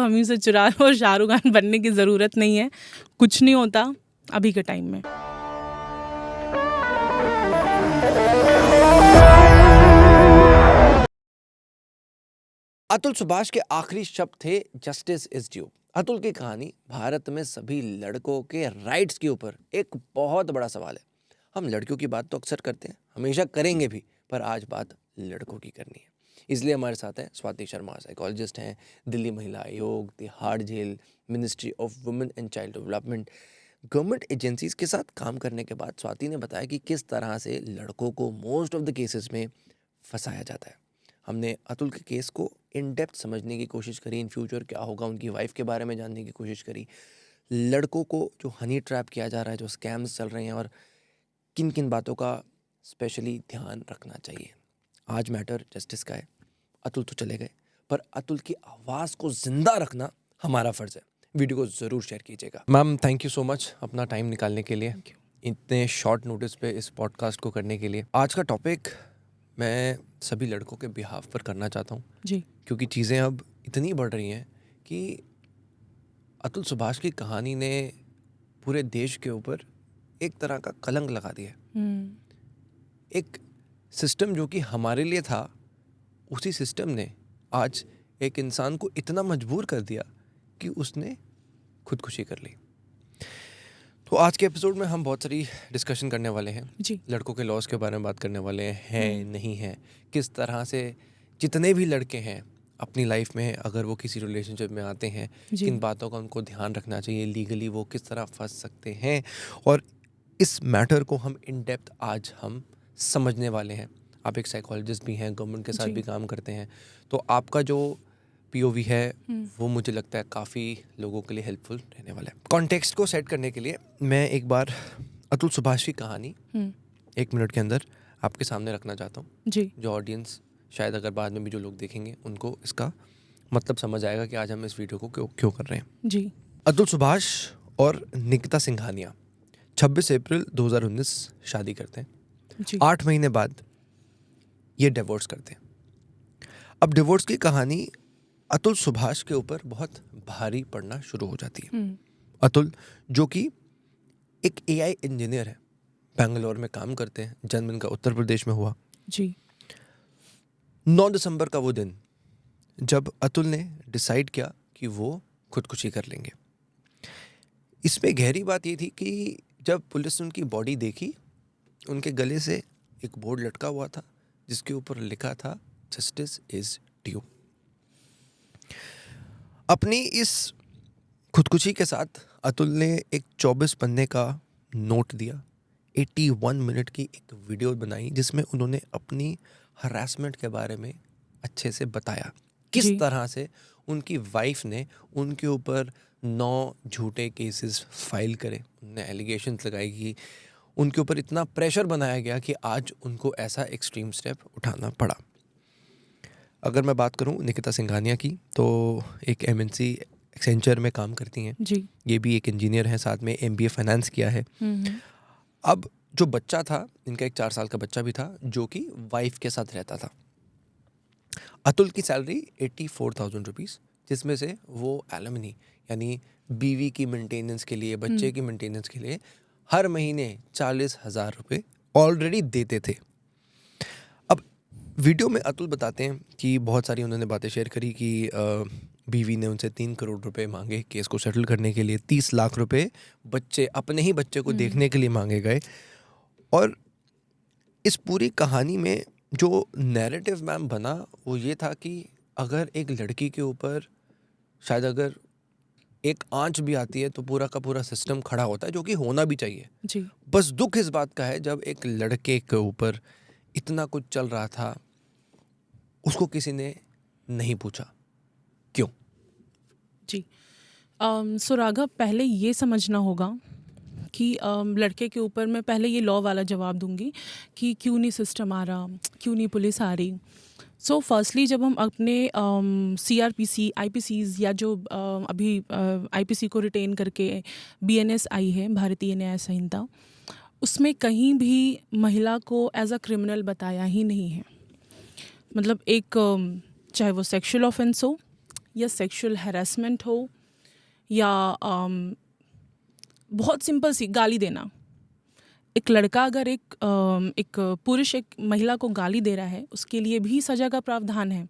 हम ही से चुरा लो और शाहरुख खान बनने की ज़रूरत नहीं है, कुछ नहीं होता अभी के टाइम में। अतुल सुभाष के आखिरी शब्द थे जस्टिस इज ड्यू। अतुल की कहानी भारत में सभी लड़कों के राइट्स के ऊपर एक बहुत बड़ा सवाल है। हम लड़कियों की बात तो अक्सर करते हैं, हमेशा करेंगे भी, पर आज बात लड़कों की करनी है। इसलिए हमारे साथ हैं स्वाति शर्मा, साइकोलॉजिस्ट हैं, Delhi Mahila Aayog, Tihar jail, ministry of women and child development, government agencies के साथ काम करने के बाद स्वाति ने बताया कि किस तरह से लड़कों को मोस्ट ऑफ द केसेस में फंसाया जाता है। हमने अतुल के केस को इन डेप्थ समझने की कोशिश करी, इन फ्यूचर क्या होगा उनकी वाइफ के बारे में जानने की कोशिश करी, लड़कों को जो हनी ट्रैप किया जा रहा है, जो स्कैम्स चल रहे हैं और किन किन बातों का स्पेशली ध्यान रखना चाहिए। आज मैटर जस्टिस का है। अतुल तो चले गए, पर अतुल की आवाज़ को जिंदा रखना हमारा फ़र्ज़ है। वीडियो को ज़रूर शेयर कीजिएगा। Ma'am, thank you so much अपना टाइम निकालने के लिए, इतने शॉर्ट नोटिस पे इस पॉडकास्ट को करने के लिए। आज का टॉपिक मैं सभी लड़कों के बिहाफ पर करना चाहता हूँ जी, क्योंकि चीज़ें अब इतनी बढ़ रही हैं कि अतुल सुभाष की कहानी ने पूरे देश के ऊपर एक तरह का कलंक लगा दिया है। एक सिस्टम जो कि हमारे लिए था, उसी सिस्टम ने आज एक इंसान को इतना मजबूर कर दिया कि उसने खुदकुशी कर ली। तो आज के एपिसोड में हम बहुत सारी डिस्कशन करने वाले हैं जी, लड़कों के लॉस के बारे में बात करने वाले हैं नहीं हैं, किस तरह से जितने भी लड़के हैं अपनी लाइफ में अगर वो किसी रिलेशनशिप में आते हैं, जी, किन बातों का उनको ध्यान रखना चाहिए, लीगली वो किस तरह फंस सकते हैं, और इस मैटर को हम इन डेप्थ आज हम समझने वाले हैं। आप एक साइकोलॉजिस्ट भी हैं, गवर्नमेंट के साथ जी। भी काम करते हैं, तो आपका जो पीओवी है वो मुझे लगता है काफ़ी लोगों के लिए हेल्पफुल रहने वाला है। कॉन्टेक्स्ट को सेट करने के लिए मैं एक बार अतुल सुभाष की कहानी 1 मिनट के अंदर आपके सामने रखना चाहता हूँ, जी, जो ऑडियंस शायद अगर बाद में भी जो लोग देखेंगे उनको इसका मतलब समझ आएगा कि आज हम इस वीडियो को क्यों कर रहे हैं। जी, अतुल सुभाष और निकिता सिंघानिया 26 अप्रैल 2019 शादी करते हैं। जी, 8 महीने बाद ये डिवोर्स करते हैं। अब डिवोर्स की कहानी अतुल सुभाष के ऊपर बहुत भारी पड़ना शुरू हो जाती है। अतुल जो कि एक एआई इंजीनियर है, बेंगलोर में काम करते हैं, जन्म इनका उत्तर प्रदेश में हुआ। जी, 9 दिसंबर का वो दिन जब अतुल ने डिसाइड किया कि वो खुदकुशी कर लेंगे। इसमें गहरी बात ये थी कि जब पुलिस ने उनकी बॉडी देखी, उनके गले से एक बोर्ड लटका हुआ था जिसके ऊपर लिखा था जस्टिस इज ड्यू। अपनी इस खुदकुशी के साथ अतुल ने एक 24 पन्ने का नोट दिया, 81 मिनट की एक वीडियो बनाई जिसमें उन्होंने अपनी हरासमेंट के बारे में अच्छे से बताया, किस जी, तरह से उनकी वाइफ ने उनके ऊपर 9 झूठे केसेस फाइल करे, उन्होंने एलिगेशंस लगाई कि उनके ऊपर इतना प्रेशर बनाया गया कि आज उनको ऐसा एक्सट्रीम स्टेप उठाना पड़ा। अगर मैं बात करूं निकिता सिंघानिया की, तो एक एमएनसी एक्सेंचर में काम करती हैं। जी, ये भी एक इंजीनियर हैं, साथ में एमबीए फाइनेंस किया है। अब जो बच्चा था इनका, एक 4 साल का बच्चा भी था जो कि वाइफ के साथ रहता था। अतुल की सैलरी 84,000 रुपीज़, जिसमें से वो एलुमनी यानी बीवी की मेंटेनेंस के लिए, बच्चे की मेंटेनेंस के लिए हर महीने 40,000 रुपये ऑलरेडी देते थे। अब वीडियो में अतुल बताते हैं कि बहुत सारी उन्होंने बातें शेयर करी कि बीवी ने उनसे 3 करोड़ रुपए मांगे केस को सेटल करने के लिए, 30 लाख रुपए अपने ही बच्चे को देखने के लिए मांगे गए। और इस पूरी कहानी में जो नैरेटिव मैम बना वो ये था कि अगर एक लड़की के ऊपर शायद अगर एक आंच भी आती है तो पूरा का पूरा सिस्टम खड़ा होता है, जो कि होना भी चाहिए। जी, बस दुख इस बात का है जब एक लड़के के ऊपर इतना कुछ चल रहा था, उसको किसी ने नहीं पूछा क्यों। जी। सो राघव, पहले ये समझना होगा कि लड़के के ऊपर मैं पहले ये लॉ वाला जवाब दूंगी कि क्यों नहीं सिस्टम आ रहा, क्यों नहीं पुलिस आ रही। सो फर्स्टली जब हम अपने सीआरपीसी, आईपीसीज या जो अभी आईपीसी को रिटेन करके बीएनएस आई है, भारतीय न्याय संहिता, उसमें कहीं भी महिला को एज अ क्रिमिनल बताया ही नहीं है। मतलब एक चाहे वो सेक्सुअल ऑफेंस हो या सेक्सुअल हैरेसमेंट हो या बहुत सिंपल सी गाली देना। एक लड़का अगर एक पुरुष एक महिला को गाली दे रहा है, उसके लिए भी सज़ा का प्रावधान है,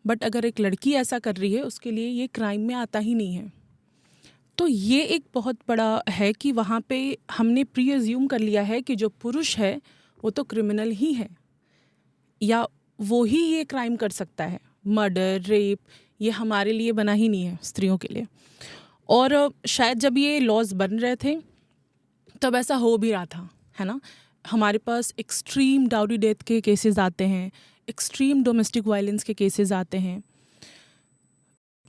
बट अगर एक लड़की ऐसा कर रही है उसके लिए ये क्राइम में आता ही नहीं है। तो ये एक बहुत बड़ा है कि वहाँ पे हमने प्री अज्यूम कर लिया है कि जो पुरुष है वो तो क्रिमिनल ही है या वो ही ये क्राइम कर सकता है। मर्डर, रेप ये हमारे लिए बना ही नहीं है, स्त्रियों के लिए। और शायद जब ये लॉज बन रहे थे तब ऐसा हो भी रहा था, है ना। हमारे पास एक्सट्रीम डाउरी डेथ के केसेस आते हैं, एक्सट्रीम डोमेस्टिक वायलेंस के केसेस आते हैं,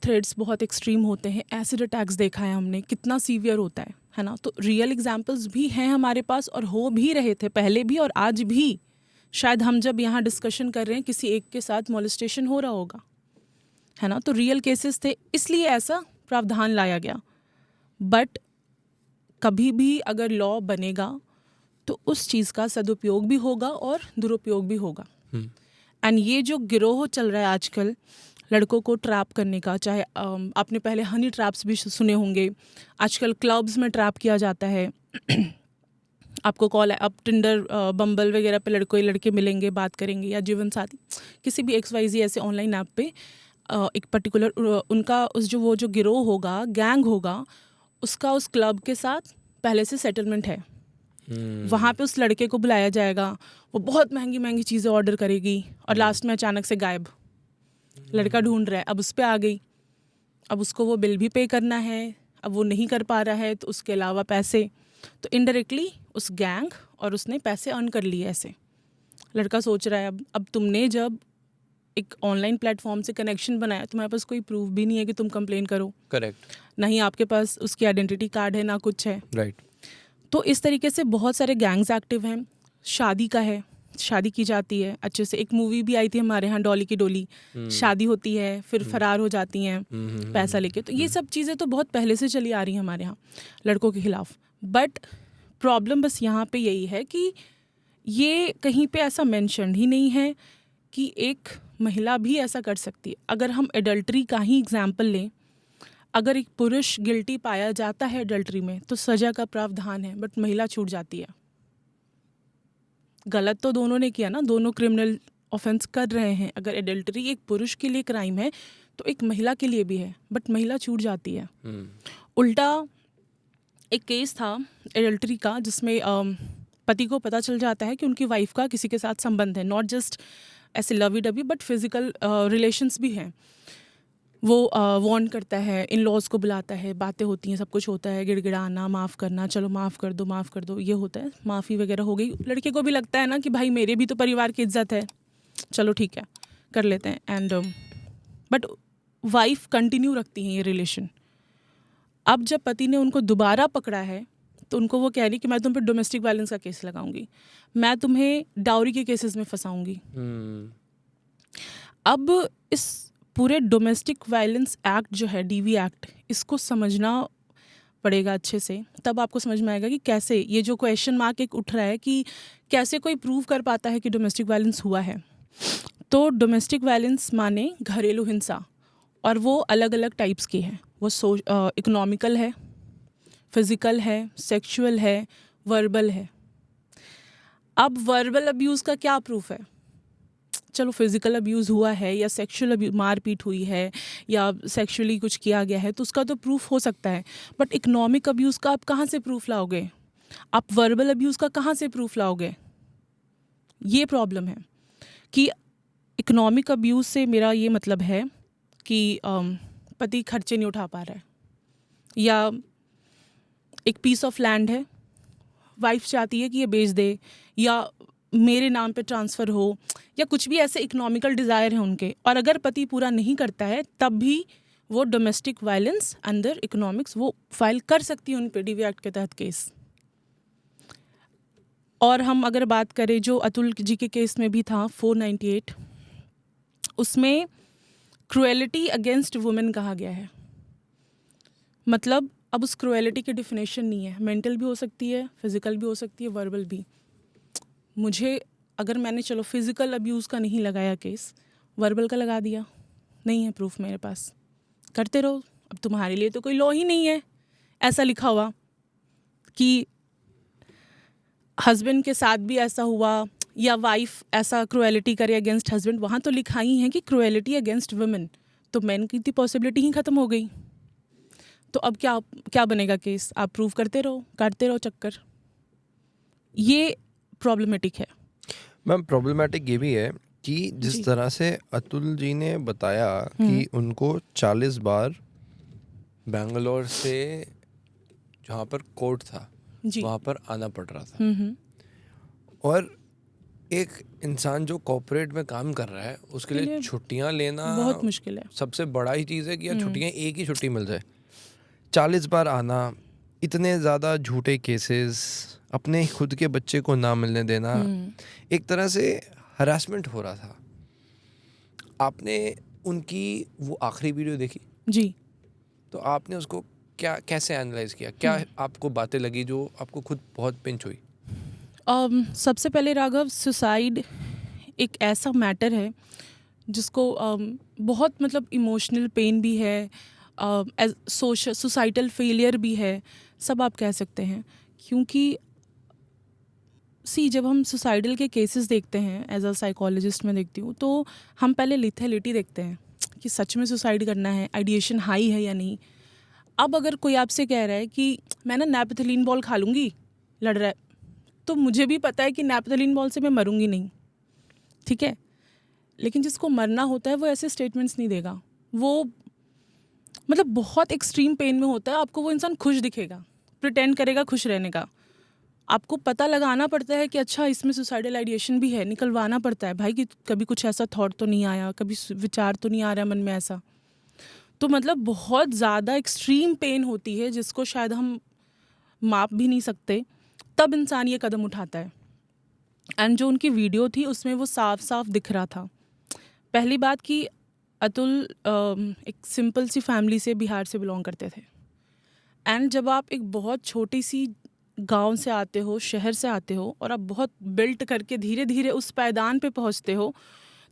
थ्रेड्स बहुत एक्सट्रीम होते हैं, एसिड अटैक्स देखा है हमने, कितना सीवियर होता है ना। तो रियल एग्जांपल्स भी हैं हमारे पास और हो भी रहे थे पहले भी और आज भी। शायद हम जब यहाँ डिस्कशन कर रहे हैं किसी एक के साथ मोलेस्टेशन हो रहा होगा, है ना। तो रियल केसेस थे, इसलिए ऐसा प्रावधान लाया गया। बट कभी भी अगर लॉ बनेगा तो उस चीज़ का सदुपयोग भी होगा और दुरुपयोग भी होगा। एंड ये जो गिरोह चल रहा है आजकल लड़कों को ट्रैप करने का, चाहे आपने पहले हनी ट्रैप्स भी सुने होंगे, आजकल क्लब्स में ट्रैप किया जाता है। आपको कॉल है, अब टिंडर, बम्बल वगैरह पे लड़के मिलेंगे, बात करेंगे, या जीवन साथी किसी भी XYZ ऐसे ऑनलाइन ऐप पे एक पर्टिकुलर उनका वो जो गिरोह होगा, गैंग होगा, उसका उस क्लब के साथ पहले से सेटलमेंट है। वहाँ पे उस लड़के को बुलाया जाएगा, वो बहुत महंगी महंगी चीज़ें ऑर्डर करेगी और लास्ट में अचानक से गायब। लड़का ढूंढ रहा है, अब उस पर आ गई, अब उसको वो बिल भी पे करना है, अब वो नहीं कर पा रहा है तो उसके अलावा पैसे, तो इनडायरेक्टली उस गैंग और उसने पैसे अर्न कर लिए ऐसे। लड़का सोच रहा है अब तुमने जब एक ऑनलाइन प्लेटफॉर्म से कनेक्शन बनाया, तुम्हारे पास कोई प्रूफ भी नहीं है कि तुम कंप्लेन करो, करेक्ट, ना ही आपके पास उसकी आइडेंटिटी कार्ड है, ना कुछ है, राइट। तो इस तरीके से बहुत सारे गैंग्स एक्टिव हैं। शादी का है, शादी की जाती है अच्छे से। एक मूवी भी आई थी हमारे यहाँ, डॉली की डोली, शादी होती है फिर फरार हो जाती हैं पैसा लेके। तो ये सब चीज़ें तो बहुत पहले से चली आ रही हैं हमारे यहाँ लड़कों के खिलाफ। बट प्रॉब्लम बस यहाँ पे यही है कि ये कहीं पे ऐसा मेंशन ही नहीं है कि एक महिला भी ऐसा कर सकती है। अगर हम एडल्ट्री का ही एग्जाम्पल लें, अगर एक पुरुष गिल्टी पाया जाता है एडल्ट्री में तो सज़ा का प्रावधान है, बट महिला छूट जाती है। गलत तो दोनों ने किया ना, दोनों क्रिमिनल ऑफेंस कर रहे हैं। अगर एडल्ट्री एक पुरुष के लिए क्राइम है तो एक महिला के लिए भी है, बट महिला छूट जाती है। उल्टा एक केस था एडल्ट्री का जिसमें पति को पता चल जाता है कि उनकी वाइफ का किसी के साथ संबंध है, नॉट जस्ट ऐसे लवी डबी बट फिजिकल रिलेशंस भी हैं। वो वार्न करता है, इन लॉज को बुलाता है, बातें होती हैं, सब कुछ होता है, गिड़गिड़ाना, माफ़ करना, चलो माफ़ कर दो, ये होता है, माफ़ी वगैरह हो गई। लड़के को भी लगता है ना कि भाई मेरे भी तो परिवार की इज्जत है, चलो ठीक है कर लेते हैं। एंड बट वाइफ कंटिन्यू रखती हैं ये रिलेशन। अब जब पति ने उनको दोबारा पकड़ा है तो उनको वो कह रही कि मैं तुम पे डोमेस्टिक वायलेंस का केस लगाऊंगी, मैं तुम्हें डाउरी के केसेस में फंसाऊंगी। अब इस पूरे डोमेस्टिक वायलेंस एक्ट जो है, DV एक्ट, इसको समझना पड़ेगा अच्छे से, तब आपको समझ में आएगा कि कैसे ये जो क्वेश्चन मार्क एक उठ रहा है कि कैसे कोई प्रूव कर पाता है कि डोमेस्टिक वायलेंस हुआ है। तो डोमेस्टिक वायलेंस माने घरेलू हिंसा, और वो अलग अलग टाइप्स की है। वो इकोनॉमिकल है, फिजिकल है, सेक्सुअल है, वर्बल है। अब वर्बल अब्यूज़ का क्या प्रूफ है? चलो फिजिकल अब्यूज़ हुआ है या सेक्सुअल मारपीट हुई है या सेक्सुअली कुछ किया गया है तो उसका तो प्रूफ हो सकता है, बट इकोनॉमिक अब्यूज़ का आप कहाँ से प्रूफ लाओगे? आप वर्बल अब्यूज़ का कहाँ से प्रूफ लाओगे? ये प्रॉब्लम है कि इकोनॉमिक अब्यूज़ से मेरा ये मतलब है कि पति खर्चे नहीं उठा पा रहा है, या एक पीस ऑफ लैंड है, वाइफ चाहती है कि ये बेच दे या मेरे नाम पे ट्रांसफ़र हो, या कुछ भी ऐसे इकोनॉमिकल डिज़ायर है उनके, और अगर पति पूरा नहीं करता है तब भी वो डोमेस्टिक वायलेंस अंडर इकोनॉमिक्स वो फाइल कर सकती है उन पे, DV एक्ट के तहत केस। और हम अगर बात करें जो अतुल जी के केस में भी था 498, उसमें क्रुएलिटी अगेंस्ट वुमेन कहा गया है। मतलब अब उस क्रुएलिटी की डिफिनेशन नहीं है, मेंटल भी हो सकती है, फिजिकल भी हो सकती है, वर्बल भी। मुझे अगर मैंने फिजिकल अब्यूज़ का नहीं लगाया केस, वर्बल का लगा दिया, नहीं है प्रूफ मेरे पास, करते रहो, अब तुम्हारे लिए तो कोई लॉ ही नहीं है ऐसा लिखा हुआ कि हस्बैंड के साथ भी ऐसा हुआ या वाइफ ऐसा क्रुएलिटी करे अगेंस्ट हस्बैंड, वहाँ तो लिखा ही है कि क्रुएलिटी अगेंस्ट वुमेन, तो मैन की तो पॉसिबिलिटी ही ख़त्म हो गई। तो अब क्या क्या बनेगा केस? आप प्रूव करते रहो चक्कर। ये प्रॉब्लमेटिक है। मैम प्रॉब्लमेटिक ये भी है कि जिस जी। तरह से अतुल जी ने बताया कि उनको 40 बार बेंगलोर से जहाँ पर कोर्ट था जी। वहाँ पर आना पड़ रहा था, और एक इंसान जो कॉर्पोरेट में काम कर रहा है उसके लिए लिए छुट्टियाँ लेना बहुत मुश्किल है। सबसे बड़ा ही चीज़ है कि यार छुट्टियाँ एक ही छुट्टी मिल जाए। 40 बार आना, इतने ज़्यादा झूठे केसेस, अपने खुद के बच्चे को ना मिलने देना, एक तरह से हरासमेंट हो रहा था। आपने उनकी वो आखिरी वीडियो देखी? जी। तो आपने उसको क्या कैसे एनालाइज किया? क्या आपको बातें लगी जो आपको खुद बहुत पिंच हुई? सबसे पहले राघव, सुसाइड एक ऐसा मैटर है जिसको बहुत मतलब इमोशनल पेन भी है, सोसाइटल फेलियर भी है, सब आप कह सकते हैं। क्योंकि जब हम सुसाइडल के केसेस देखते हैं, एज अ साइकोलॉजिस्ट मैं देखती हूँ, तो हम पहले लिथैलिटी देखते हैं कि सच में सुसाइड करना है, आइडिएशन हाई है या नहीं। अब अगर कोई आपसे कह रहा है कि मैं ना नैपथलीन बॉल खा लूँगी, लड़ रहा है, तो मुझे भी पता है कि नैपथलीन बॉल से मैं मरूंगी नहीं, ठीक है। लेकिन जिसको मरना होता है वो ऐसे स्टेटमेंट्स नहीं देगा, वो मतलब बहुत एक्सट्रीम पेन में होता है, आपको वो इंसान खुश दिखेगा, प्रिटेंड करेगा खुश रहने का। आपको पता लगाना पड़ता है कि अच्छा इसमें सुसाइडल आइडिएशन भी है, निकलवाना पड़ता है भाई कि कभी कुछ ऐसा थॉट तो नहीं आया, कभी विचार तो नहीं आ रहा मन में ऐसा। तो मतलब बहुत ज़्यादा एक्सट्रीम पेन होती है जिसको शायद हम माप भी नहीं सकते, तब इंसान ये कदम उठाता है। एंड जो उनकी वीडियो थी उसमें वो साफ साफ दिख रहा था। पहली बात कि अतुल एक सिंपल सी फैमिली से बिहार से बिलोंग करते थे। एंड जब आप एक बहुत छोटी सी गांव से आते हो, शहर से आते हो, और आप बहुत बिल्ट करके धीरे धीरे उस पायदान पे पहुंचते हो,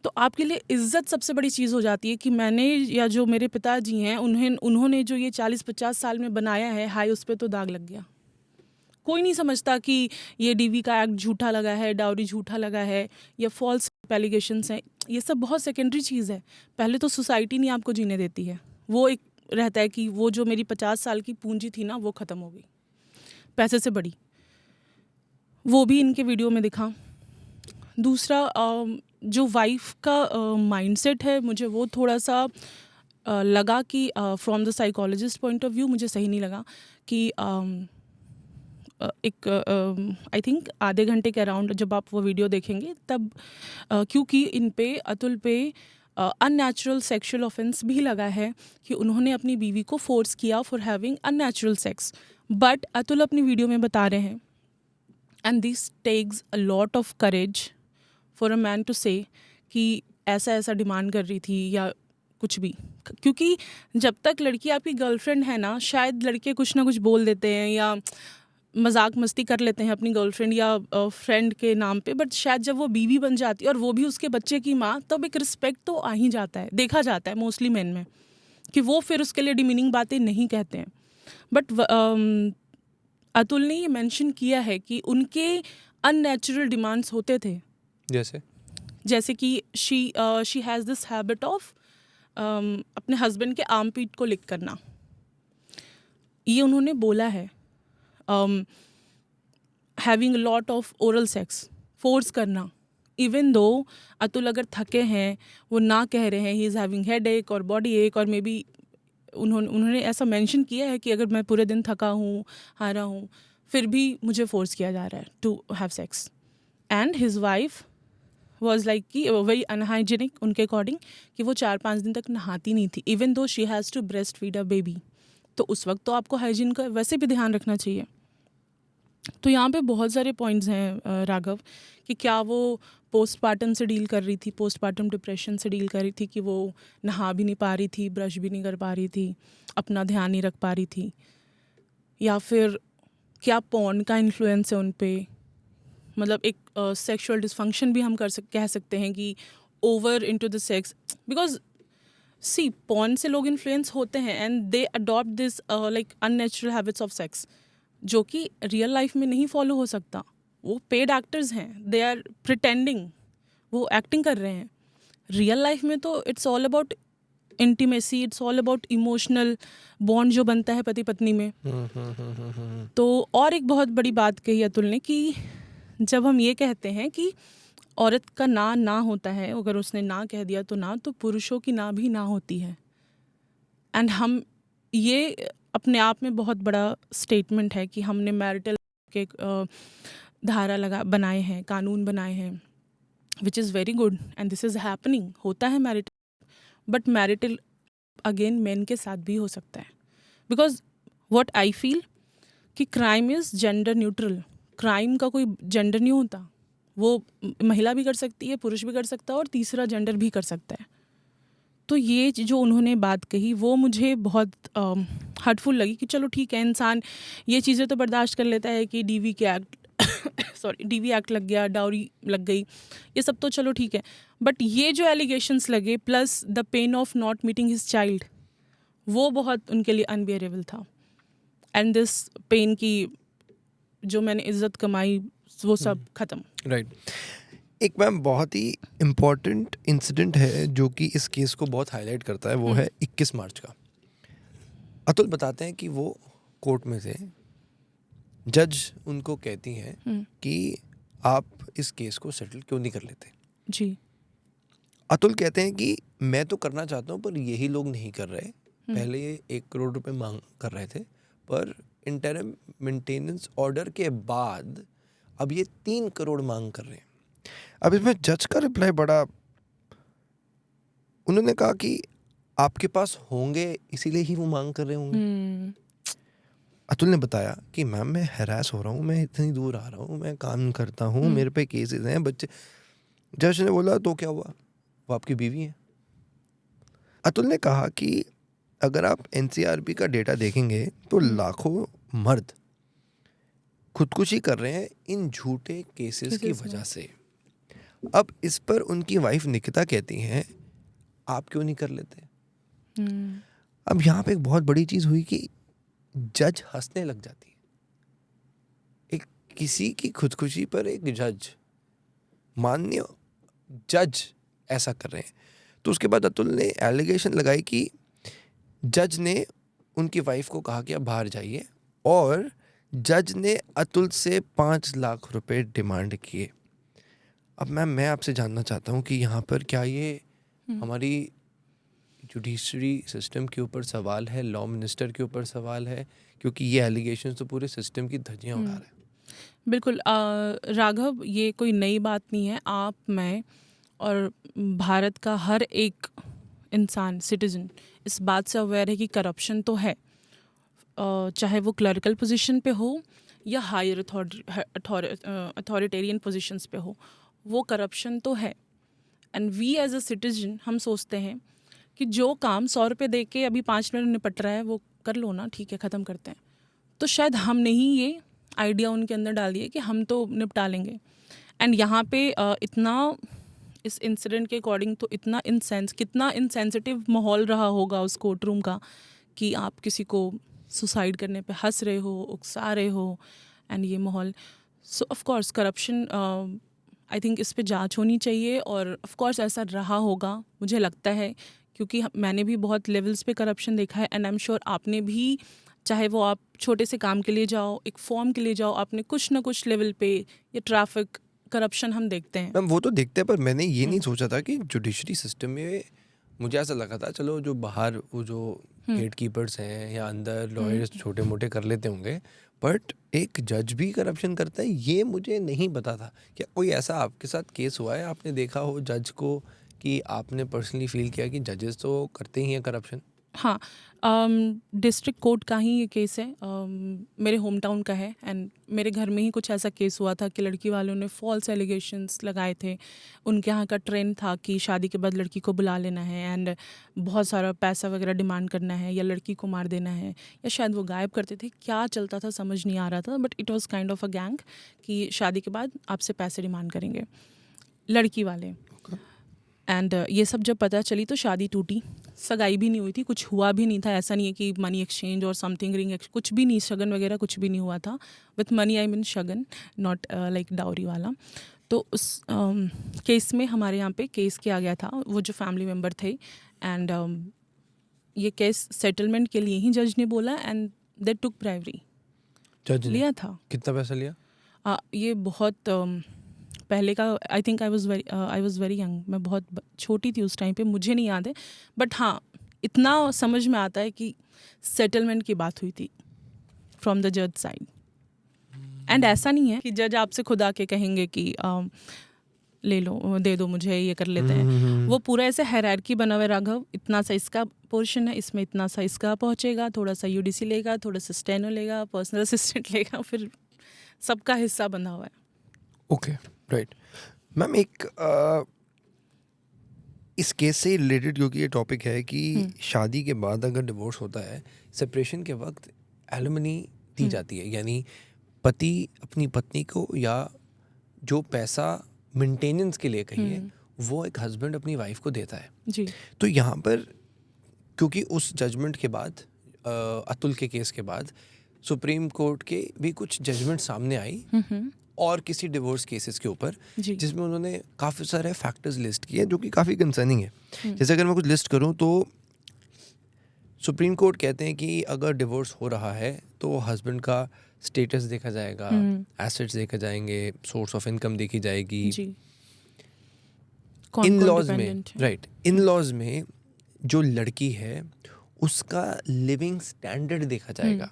तो आपके लिए इज्जत सबसे बड़ी चीज़ हो जाती है कि मैंने या जो मेरे पिताजी हैं उन्होंने जो ये 40-50 साल में बनाया है, हाय उस पर तो दाग लग गया। कोई नहीं समझता कि ये डीवी का एक्ट झूठा लगा है, डाउरी झूठा लगा है, या फॉल्स एलिगेशंस हैं, ये सब बहुत सेकेंडरी चीज़ है। पहले तो सोसाइटी नहीं आपको जीने देती है, वो एक रहता है कि वो जो मेरी 50 साल की पूंजी थी ना वो ख़त्म हो गई, पैसे से बड़ी। वो भी इनके वीडियो में दिखा। दूसरा जो वाइफ का माइंडसेट है, मुझे वो थोड़ा सा लगा कि from the psychologist point of view मुझे सही नहीं लगा कि एक आई थिंक आधे घंटे के अराउंड जब आप वो वीडियो देखेंगे तब क्योंकि इन पे अतुल पे अननेचुरल सेक्सुअल ऑफेंस भी लगा है कि उन्होंने अपनी बीवी को फोर्स किया for having unnatural sex. But Atul अपनी वीडियो में बता रहे हैं, and this takes a lot of courage for a man to say कि ऐसा ऐसा डिमांड कर रही थी या कुछ भी। क्योंकि जब तक लड़की आपकी गर्लफ्रेंड है ना, शायद लड़के कुछ ना कुछ बोल देते हैं या मजाक मस्ती कर लेते हैं अपनी गर्लफ्रेंड या फ्रेंड के नाम पे, बट शायद जब वो बीवी बन जाती है और वो भी उसके बच्चे की माँ, तब एक रिस्पेक्ट तो आ ही जाता है, देखा जाता है मोस्टली मेन में कि वो फिर उसके लिए डिमीनिंग बातें नहीं कहते हैं। बट अतुल ने ये मेंशन किया है कि उनके अननेचुरल डिमांड्स होते थे, जैसे कि she has this habit of अपने हस्बैंड के आर्म पीट को लिक करना, ये उन्होंने बोला है। Having a lot of oral sex, force करना, इवन दो अतुल अगर थके हैं, वो ना कह रहे हैं ही इज़ हैविंग हेड एक और बॉडी एक, और मे बी उन्होंने ऐसा मेंशन किया है कि अगर मैं पूरे दिन थका हूँ, हारा हूँ, फिर भी मुझे फोर्स किया जा रहा है to have sex. And his wife was like कि वेरी अनहाइजीनिक उनके अकॉर्डिंग, कि वो 4-5 दिन तक नहाती नहीं थी, even though she has to breast feed a baby. तो उस वक्त तो आपको हाइजीन का वैसे भी ध्यान रखना चाहिए। तो यहाँ पे बहुत सारे पॉइंट्स हैं राघव, कि क्या वो पोस्टपार्टम से डील कर रही थी, पोस्टपार्टम डिप्रेशन से डील कर रही थी कि वो नहा भी नहीं पा रही थी, ब्रश भी नहीं कर पा रही थी, अपना ध्यान नहीं रख पा रही थी, या फिर क्या पॉर्न का इन्फ्लुएंस है उन पे। मतलब एक सेक्सुअल डिसफंक्शन भी हम कह सकते हैं कि over into the sex, because see porn से लोग इन्फ्लुएंस होते हैं and they adopt this like unnatural habits of sex, जो कि रियल लाइफ में नहीं फॉलो हो सकता. वो पेड एक्टर्स हैं, दे आर प्रिटेंडिंग, वो एक्टिंग कर रहे हैं. रियल लाइफ में तो it's all about intimacy, it's all about emotional bond जो बनता है पति पत्नी में. तो और एक बहुत बड़ी बात कही अतुल ने कि जब हम ये कहते हैं कि औरत का ना होता है, अगर उसने ना कह दिया तो ना, तो पुरुषों की ना भी ना होती है. एंड हम ये अपने आप में बहुत बड़ा स्टेटमेंट है कि हमने मैरिटल के धारा बनाए हैं, कानून बनाए हैं, which is very good and this is happening, होता है marital. But marital again main के साथ भी हो सकता है, बिकॉज व्हाट आई फील कि crime is gender neutral. Crime का कोई जेंडर नहीं होता, वो महिला भी कर सकती है, पुरुष भी कर सकता है और तीसरा जेंडर भी कर सकता है. तो ये जो उन्होंने बात कही वो मुझे बहुत हर्टफुल लगी कि चलो ठीक है, इंसान ये चीज़ें तो बर्दाश्त कर लेता है कि डीवी के एक्ट डीवी एक्ट लग गया, डाउरी लग गई, ये सब तो चलो ठीक है. बट ये जो एलिगेशंस लगे plus the pain of not meeting his child, वो बहुत उनके लिए अनबियरेबल था. एंड दिस पेन की जो मैंने इज्जत कमाई वो सब ख़त्म. राइट. एक मैम बहुत ही इम्पोर्टेंट इंसिडेंट है जो कि इस केस को बहुत हाईलाइट करता है, वो है 21 मार्च का. अतुल बताते हैं कि वो कोर्ट में थे, जज उनको कहती हैं कि आप इस केस को सेटल क्यों नहीं कर लेते. जी. अतुल कहते हैं कि मैं तो करना चाहता हूँ पर यही लोग नहीं कर रहे. पहले ये 1 करोड़ रुपए मांग कर रहे थे, पर इंटरिम मेंटेनेंस ऑर्डर के बाद अब ये 3 करोड़ मांग कर रहे हैं. अब इसमें जज का रिप्लाई बड़ा, उन्होंने कहा कि आपके पास होंगे इसीलिए ही वो मांग कर रहे होंगे. अतुल ने बताया कि मैम मैं हैरास हो रहा हूँ, मैं इतनी दूर आ रहा हूँ, मैं काम करता हूँ, मेरे पे केसेस हैं, बच्चे. जज ने बोला तो क्या हुआ, वो आपकी बीवी है. अतुल ने कहा कि अगर आप एनसीआरबी का डेटा देखेंगे तो लाखों मर्द खुदकुशी कर रहे हैं इन झूठे केसेस की वजह से. अब इस पर उनकी वाइफ निकिता कहती हैं आप क्यों नहीं कर लेते. अब यहाँ पे एक बहुत बड़ी चीज हुई कि जज हंसने लग जाती है. एक किसी की खुदकुशी पर एक जज, माननीय जज ऐसा कर रहे हैं. तो उसके बाद अतुल ने एलिगेशन लगाई कि जज ने उनकी वाइफ को कहा कि आप बाहर जाइए, और जज ने अतुल से 5 लाख रुपए डिमांड किए. अब मैम मैं आपसे जानना चाहता हूँ कि यहाँ पर क्या ये हमारी जुडिशरी सिस्टम के ऊपर सवाल है, लॉ मिनिस्टर के ऊपर सवाल है, क्योंकि ये एलिगेशन तो पूरे सिस्टम की धज्जियाँ उड़ा रहे हैं. बिल्कुल राघव, ये कोई नई बात नहीं है. आप, मैं और भारत का हर एक इंसान, सिटीजन इस बात से अवेयर है कि करप्शन तो है, चाहे वो क्लरिकल पोजीशन पे हो या हायर अथॉरिटेरियन पोजीशंस पे हो, वो करप्शन तो है. And we as a citizen हम सोचते हैं कि जो काम 100 रुपये दे के अभी 5 मिनट निपट रहा है वो कर लो ना, ठीक है, ख़त्म करते हैं. तो शायद हमने ही ये आइडिया उनके अंदर डाल दिया कि हम तो निपटा लेंगे. एंड यहाँ पे इतना इस इंसिडेंट के अकॉर्डिंग तो इतना कितना इनसेंसिटिव माहौल रहा होगा उस कोर्ट रूम का कि आप किसी को सुसाइड करने पे हंस रहे हो, उकसा रहे हो. एंड ये माहौल, सो of course corruption, I think इस पे जांच होनी चाहिए. और ऑफ कोर्स ऐसा रहा होगा, मुझे लगता है, क्योंकि मैंने भी बहुत लेवल्स पे करप्शन देखा है. एंड आई एम श्योर आपने भी, चाहे वो आप छोटे से काम के लिए जाओ, एक फॉर्म के लिए जाओ, आपने कुछ ना कुछ लेवल पे ये ट्रैफिक करप्शन हम देखते हैं. मैम वो तो देखते हैं, पर मैंने ये नहीं सोचा था कि जुडिशरी सिस्टम में, मुझे ऐसा लगा था चलो जो बाहर वो जो गेट कीपर्स हैं या अंदर लॉयर्स छोटे मोटे कर लेते होंगे, बट एक जज भी करप्शन करता है, ये मुझे नहीं पता था. क्या कोई ऐसा आपके साथ केस हुआ है, आपने देखा हो जज को, कि आपने पर्सनली फील किया कि जजेस तो करते ही हैं करप्शन? हाँ, डिस्ट्रिक्ट कोर्ट का ही ये केस है, मेरे होम टाउन का है. एंड मेरे घर में ही कुछ ऐसा केस हुआ था कि लड़की वालों ने फॉल्स एलिगेशंस लगाए थे. उनके यहाँ का ट्रेंड था कि शादी के बाद लड़की को बुला लेना है एंड बहुत सारा पैसा वगैरह डिमांड करना है, या लड़की को मार देना है, या शायद वो गायब करते थे. क्या चलता था समझ नहीं आ रहा था, but it was kind of a gang कि शादी के बाद आपसे पैसे डिमांड करेंगे लड़की वाले. एंड ये सब जब पता चली तो शादी टूटी, सगाई भी नहीं हुई थी, कुछ हुआ भी नहीं था, ऐसा नहीं है कि मनी एक्सचेंज और समथिंग रिंग कुछ भी नहीं, शगन वगैरह कुछ भी नहीं हुआ था। With money I mean Shagun, not like dowry वाला। तो उस केस में हमारे यहाँ पे केस किया गया था, वो जो फैमिली मेम्बर थे, एंड ये केस सेटलमेंट के लिए ही जज ने बोला, एंड दे टुक ब्राइवरी, जज ने लिया था। कितना पैसा लिया? ये बहुत पहले का, I think I was very young, मैं बहुत छोटी थी उस टाइम पे, मुझे नहीं याद है, बट हाँ इतना समझ में आता है कि सेटलमेंट की बात हुई थी फ्रॉम द जज साइड। एंड ऐसा नहीं है कि जज आपसे खुद आके कहेंगे कि ले लो, दे दो मुझे, ये कर लेते हैं। वो पूरा ऐसे हायरार्की बना हुआ है, राघव इतना सा इसका पोर्शन है, इसमें इतना सा इसका पहुंचेगा, थोड़ा सा यूडीसी लेगा, थोड़ा सा स्टेनो लेगा, पर्सनल असिस्टेंट लेगा, फिर सबका हिस्सा बंधा हुआ है। Okay, right. मैम एक इस केस से रिलेटेड, क्योंकि ये टॉपिक है कि शादी के बाद अगर डिवोर्स होता है, सेपरेशन के वक्त एलिमनी दी जाती है, यानी पति अपनी पत्नी को या जो पैसा मेंटेनेंस के लिए कहिए वो एक हस्बैंड अपनी वाइफ को देता है जी। तो यहाँ पर क्योंकि उस जजमेंट के बाद अतुल के केस के बाद सुप्रीम कोर्ट के भी कुछ जजमेंट सामने आई और किसी डिवोर्स केसेस के ऊपर, जिसमें उन्होंने काफ़ी सारे फैक्टर्स लिस्ट किए जो कि काफ़ी कंसर्निंग है। जैसे अगर मैं कुछ लिस्ट करूं तो सुप्रीम कोर्ट कहते हैं कि अगर डिवोर्स हो रहा है तो हस्बैंड का स्टेटस देखा जाएगा, एसेट्स देखे जाएंगे, सोर्स ऑफ इनकम देखी जाएगी। इन लॉज में, राइट, इन लॉज में जो लड़की है उसका लिविंग स्टैंडर्ड देखा जाएगा।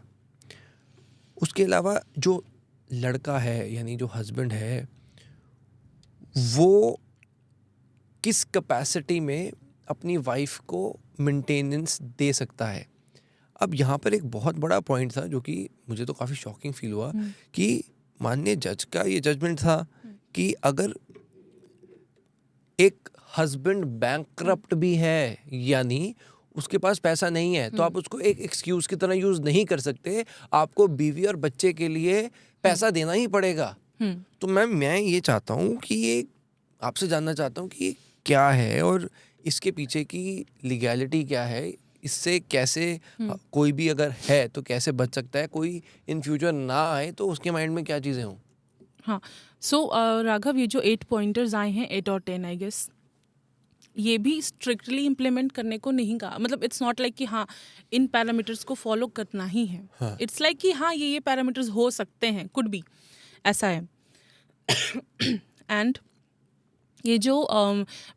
उसके अलावा जो लड़का है यानी जो हस्बैंड है वो किस कैपेसिटी में अपनी वाइफ को मेंटेनेंस दे सकता है। अब यहाँ पर एक बहुत बड़ा पॉइंट था जो कि मुझे तो काफ़ी शॉकिंग फील हुआ कि माननीय जज का ये जजमेंट था कि अगर एक हस्बैंड बैंकरप्ट भी है यानी उसके पास पैसा नहीं है तो आप उसको एक एक्सक्यूज की तरह यूज नहीं कर सकते, आपको बीवी और बच्चे के लिए पैसा देना ही पड़ेगा। तो मैं ये चाहता हूँ कि ये आपसे जानना चाहता हूँ कि क्या है और इसके पीछे की लीगैलिटी क्या है, इससे कैसे कोई भी अगर है तो कैसे बच सकता है, कोई इन फ्यूचर ना आए तो उसके माइंड में क्या चीज़ें हों। हाँ, सो राघव ये जो 8 पॉइंटर्स आए हैं, 8 और 10 आई गेस, ये भी स्ट्रिक्टली इम्प्लीमेंट करने को नहीं कहा। मतलब इट्स नॉट लाइक कि हाँ इन पैरामीटर्स को फॉलो करना ही है। इट्स लाइक कि हाँ ये पैरामीटर्स हो सकते हैं, कुड बी, ऐसा है। एंड ये जो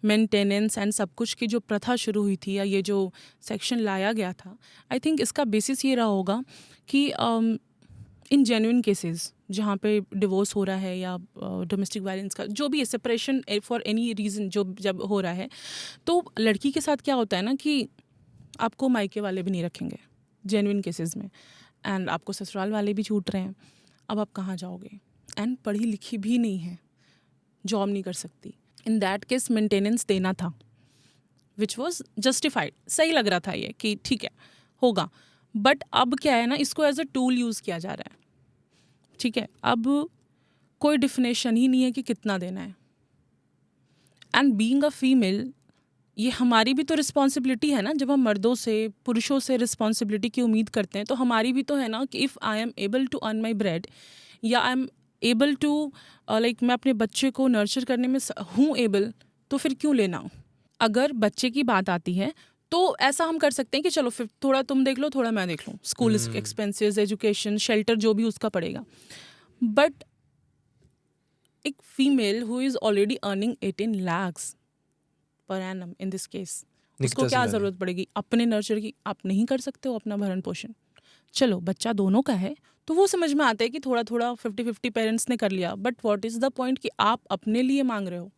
मेंटेनेंस एंड सब कुछ की जो प्रथा शुरू हुई थी या ये जो सेक्शन लाया गया था, आई थिंक इसका बेसिस ये रहा होगा कि इन जेन्युइन केसेस जहाँ पे डिवोर्स हो रहा है या डोमेस्टिक वायलेंस का जो भी है, सेपरेशन फॉर एनी रीज़न जो जब हो रहा है, तो लड़की के साथ क्या होता है ना कि आपको मायके वाले भी नहीं रखेंगे जेन्युइन केसेस में, एंड आपको ससुराल वाले भी छूट रहे हैं। अब आप कहाँ जाओगे, एंड पढ़ी लिखी भी नहीं है, जॉब नहीं कर सकती। इन दैट केस मेंटेनेंस देना था, विच वॉज जस्टिफाइड, सही लग रहा था ये कि ठीक है होगा। बट अब क्या है ना, इसको एज अ टूल यूज़ किया जा रहा है। ठीक है, अब कोई डिफिनेशन ही नहीं है कि कितना देना है। एंड बीइंग अ फीमेल, ये हमारी भी तो रिस्पॉन्सिबिलिटी है ना। जब हम मर्दों से, पुरुषों से रिस्पॉन्सिबिलिटी की उम्मीद करते हैं तो हमारी भी तो है ना कि if I am able to earn my bread या I am able to like मैं अपने बच्चे को नर्चर करने में हूँ एबल, तो फिर क्यों लेना। अगर बच्चे की बात आती है तो ऐसा हम कर सकते हैं कि चलो फिर थोड़ा तुम देख लो, थोड़ा मैं देख लूँ, स्कूल एक्सपेंसेस, एजुकेशन, शेल्टर जो भी उसका पड़ेगा। बट एक female who is already earning 18 lakhs per annum in this case, उसको क्या ज़रूरत पड़ेगी अपने नर्चर की। आप नहीं कर सकते हो अपना भरण पोषण, चलो बच्चा दोनों का है तो वो समझ में आता है कि थोड़ा थोड़ा 50-50 पेरेंट्स ने कर लिया। But what is the point कि आप अपने लिए मांग रहे हो।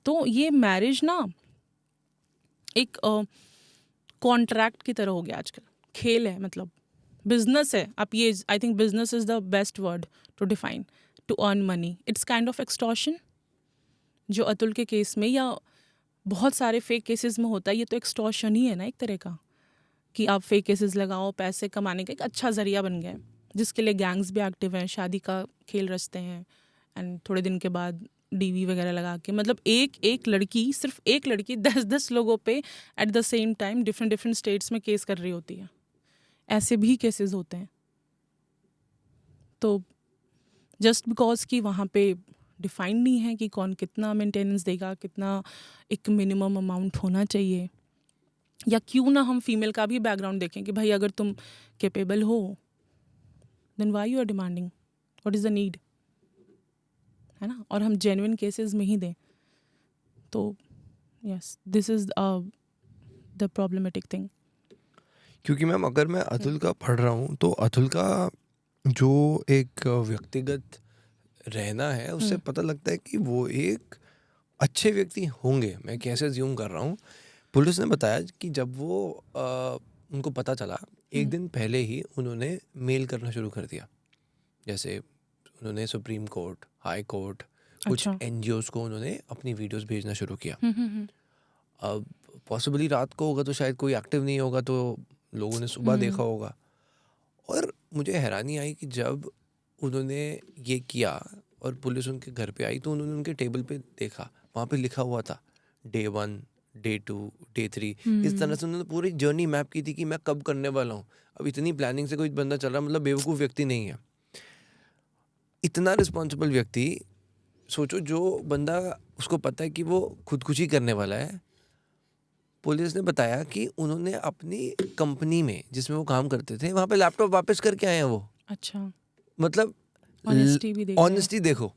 तो ये मैरिज ना एक कॉन्ट्रैक्ट की तरह हो गया आजकल, खेल है, मतलब बिजनेस है। आप ये, I think business is the best word to define, to earn money. It's kind of extortion जो अतुल के केस में या बहुत सारे फेक केसेस में होता है। ये तो एक्सटॉर्शन ही है ना एक तरह का, कि आप फेक केसेस लगाओ, पैसे कमाने का एक अच्छा ज़रिया बन गया है, जिसके लिए गैंग्स भी एक्टिव हैं, शादी का खेल रचते हैं, एंड थोड़े दिन के बाद डीवी वगैरह लगा के, मतलब एक लड़की, सिर्फ एक लड़की 10-10 लोगों पे at the same time different states में केस कर रही होती है। ऐसे भी केसेस होते हैं। तो जस्ट बिकॉज कि वहाँ पे डिफाइन नहीं है कि कौन कितना मेंटेनेंस देगा, कितना एक मिनिमम अमाउंट होना चाहिए, या क्यों ना हम फीमेल का भी बैकग्राउंड देखें कि भाई अगर तुम कैपेबल हो then why you are demanding, what is the need, है ना, और हम जेन्युइन केसेस में ही दें। तो yes, this is the problematic thing. क्योंकि मैम अगर मैं अतुल का पढ़ रहा हूँ तो अतुल का जो एक व्यक्तिगत रहना है उससे पता लगता है कि वो एक अच्छे व्यक्ति होंगे। मैं कैसे ज्यूम कर रहा हूँ, पुलिस ने बताया कि जब वो उनको पता चला, एक दिन पहले ही उन्होंने मेल करना शुरू कर दिया। जैसे उन्होंने सुप्रीम कोर्ट, हाई कोर्ट, कुछ अच्छा। एनजीओज को उन्होंने अपनी वीडियोस भेजना शुरू किया। अब पॉसिबली रात को होगा तो शायद कोई एक्टिव नहीं होगा, तो लोगों ने सुबह देखा होगा। और मुझे हैरानी आई कि जब उन्होंने ये किया और पुलिस उनके घर पे आई तो उन्होंने उनके टेबल पे देखा, वहाँ पे लिखा हुआ था Day 1, Day 2, Day 3। इस तरह से उन्होंने पूरी जर्नी मैप की थी कि मैं कब करने वाला हूँ। अब इतनी प्लानिंग से कोई बंदा चल रहा, मतलब बेवकूफ़ व्यक्ति नहीं है, इतना रिस्पॉन्सिबल व्यक्ति। सोचो, जो बंदा उसको पता है कि वो खुदकुशी करने वाला है। पुलिस ने बताया कि उन्होंने अपनी कंपनी में जिसमें वो काम करते थे वहाँ पे लैपटॉप वापस करके आए हैं वो। अच्छा, मतलब ऑनेस्टी भी देखो। ऑनेस्टी देखो,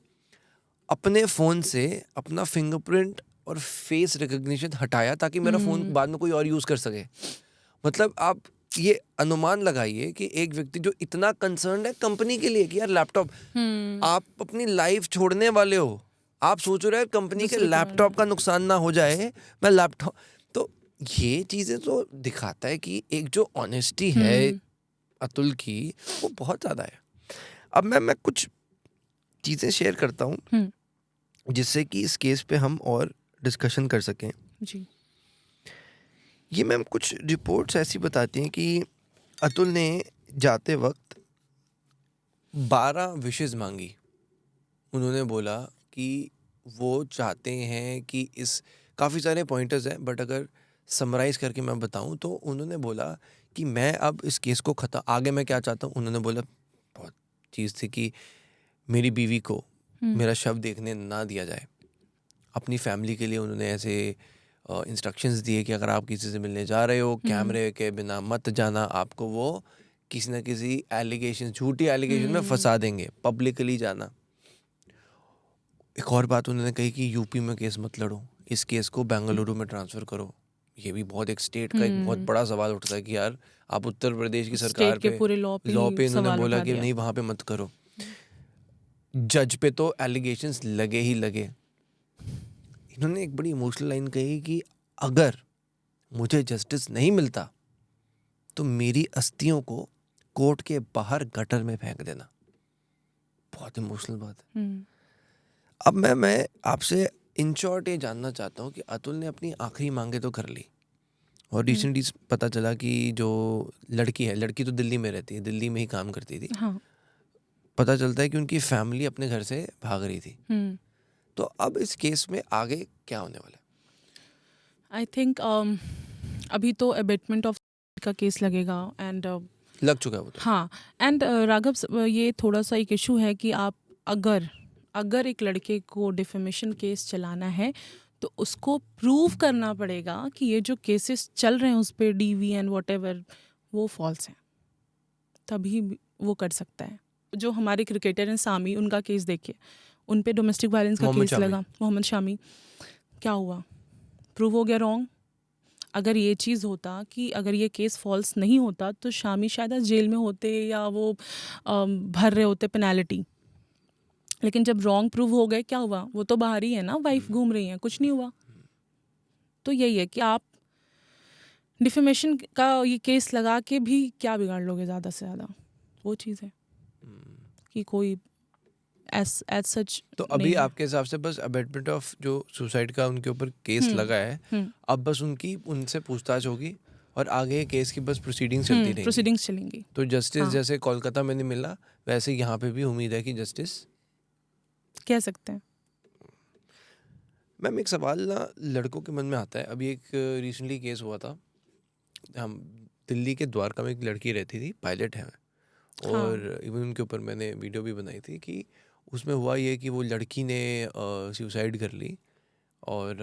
अपने फ़ोन से अपना फिंगरप्रिंट और फेस रिकग्निशन हटाया ताकि मेरा फ़ोन बाद में कोई और यूज़ कर सके। मतलब आप ये अनुमान लगाइए कि एक व्यक्ति जो इतना कंसर्न है कंपनी के लिए कि यार लैपटॉप, आप अपनी लाइफ छोड़ने वाले हो, आप सोच रहे हो कंपनी के दूसरे के बारे लैपटॉप का नुकसान ना हो जाए, मैं लैपटॉप। तो ये चीज़ें तो दिखाता है कि एक जो ऑनेस्टी है अतुल की, वो बहुत ज़्यादा है। अब मैं कुछ चीज़ें शेयर करता हूँ जिससे कि इस केस पे हम और डिस्कशन कर सकें। जी। ये मैम कुछ रिपोर्ट्स ऐसी बताती हैं कि अतुल ने जाते वक्त 12 विशेज़ मांगी। उन्होंने बोला कि वो चाहते हैं कि इस, काफ़ी सारे पॉइंटर्स हैं बट अगर समराइज़ करके मैं बताऊं तो उन्होंने बोला कि मैं अब इस केस को ख़त्म, आगे मैं क्या चाहता हूं। उन्होंने बोला बहुत चीज़ थी कि मेरी बीवी को मेरा शव देखने ना दिया जाए। अपनी फैमिली के लिए उन्होंने ऐसे इंस्ट्रक्शंस दिए कि अगर आप किसी से मिलने जा रहे हो कैमरे के बिना मत जाना, आपको वो किसी ना किसी एलिगेशन, झूठी एलिगेशन में फंसा देंगे, पब्लिकली जाना। एक और बात उन्होंने कही कि यूपी में केस मत लड़ो, इस केस को बेंगलुरु में ट्रांसफ़र करो। ये भी बहुत एक स्टेट का एक बहुत बड़ा सवाल उठता है कि यार आप उत्तर प्रदेश की सरकार स्टेट के पे, पूरे लॉ पे इन्होंने सवाल बोला उठा कि दिया। नहीं वहाँ पे मत करो। जज पे तो एलिगेशंस लगे ही लगे। इन्होंने एक बड़ी इमोशनल लाइन कही कि अगर मुझे जस्टिस नहीं मिलता तो मेरी अस्थियों को कोर्ट के बाहर गटर में फेंक देना। बहुत इमोशनल बात है। अब मैं आपसे इन शॉर्ट ये जानना चाहता हूँ कि अतुल ने अपनी आखिरी मांगे तो कर ली और रिसेंटली पता चला कि जो लड़की है, लड़की तो दिल्ली में रहती है, दिल्ली में ही काम करती थी। हाँ। पता चलता है कि उनकी फैमिली अपने घर से भाग रही थी। तो अब इस केस में आगे क्या होने वाला है? आई थिंक अभी तो अबेटमेंट ऑफ का केस लगेगा एंड लग चुका है वो तो। हाँ, एंड राघव, ये थोड़ा सा एक इशू है कि आप अगर एक लड़के को डिफेमेशन केस चलाना है तो उसको प्रूव करना पड़ेगा कि ये जो केसेस चल रहे हैं उस पर डीवी एंड व्हाटएवर वो फॉल्स हैं, तभी वो कर सकता है। जो हमारे क्रिकेटर हैं सामी, उनका केस देखिए, उन पे डोमेस्टिक वायलेंस का मोहम्मद केस शामी। लगा, मोहम्मद शामी, क्या हुआ? प्रूव हो गया रॉन्ग। अगर ये चीज़ होता कि अगर ये केस फॉल्स नहीं होता तो शामी शायद आज जेल में होते या वो भर रहे होते पेनल्टी। लेकिन जब रॉन्ग प्रूव हो गए, क्या हुआ? वो तो बाहर ही है ना, वाइफ घूम रही है, कुछ नहीं हुआ। तो यही है कि आप डिफेमेशन का ये केस लगा के भी क्या बिगाड़ लोगे ज़्यादा से ज़्यादा, वो चीज़ है कि कोई एज सच। तो अभी आपके हिसाब से बस अबेटमेंट ऑफ जो सुसाइड का उनके ऊपर केस लगा है, अब बस उनसे पूछताछ होगी और आगे केस की बस प्रोसीडिंग्स चलती रहेंगी। प्रोसीडिंग्स चलेंगी। तो जस्टिस हाँ। जैसे कोलकाता में नहीं मिला, वैसे यहाँ पे भी उम्मीद है कि जस्टिस कह सकते हैं। मैम एक सवाल ना लड़कों के मन में आता है। अभी एक रिसेंटली केस हुआ था, हम दिल्ली के द्वारका में एक लड़की रहती थी, पायलट है और हाँ इवन उनके ऊपर मैंने वीडियो भी बनाई थी कि उसमें हुआ ये कि वो लड़की ने सुसाइड कर ली। और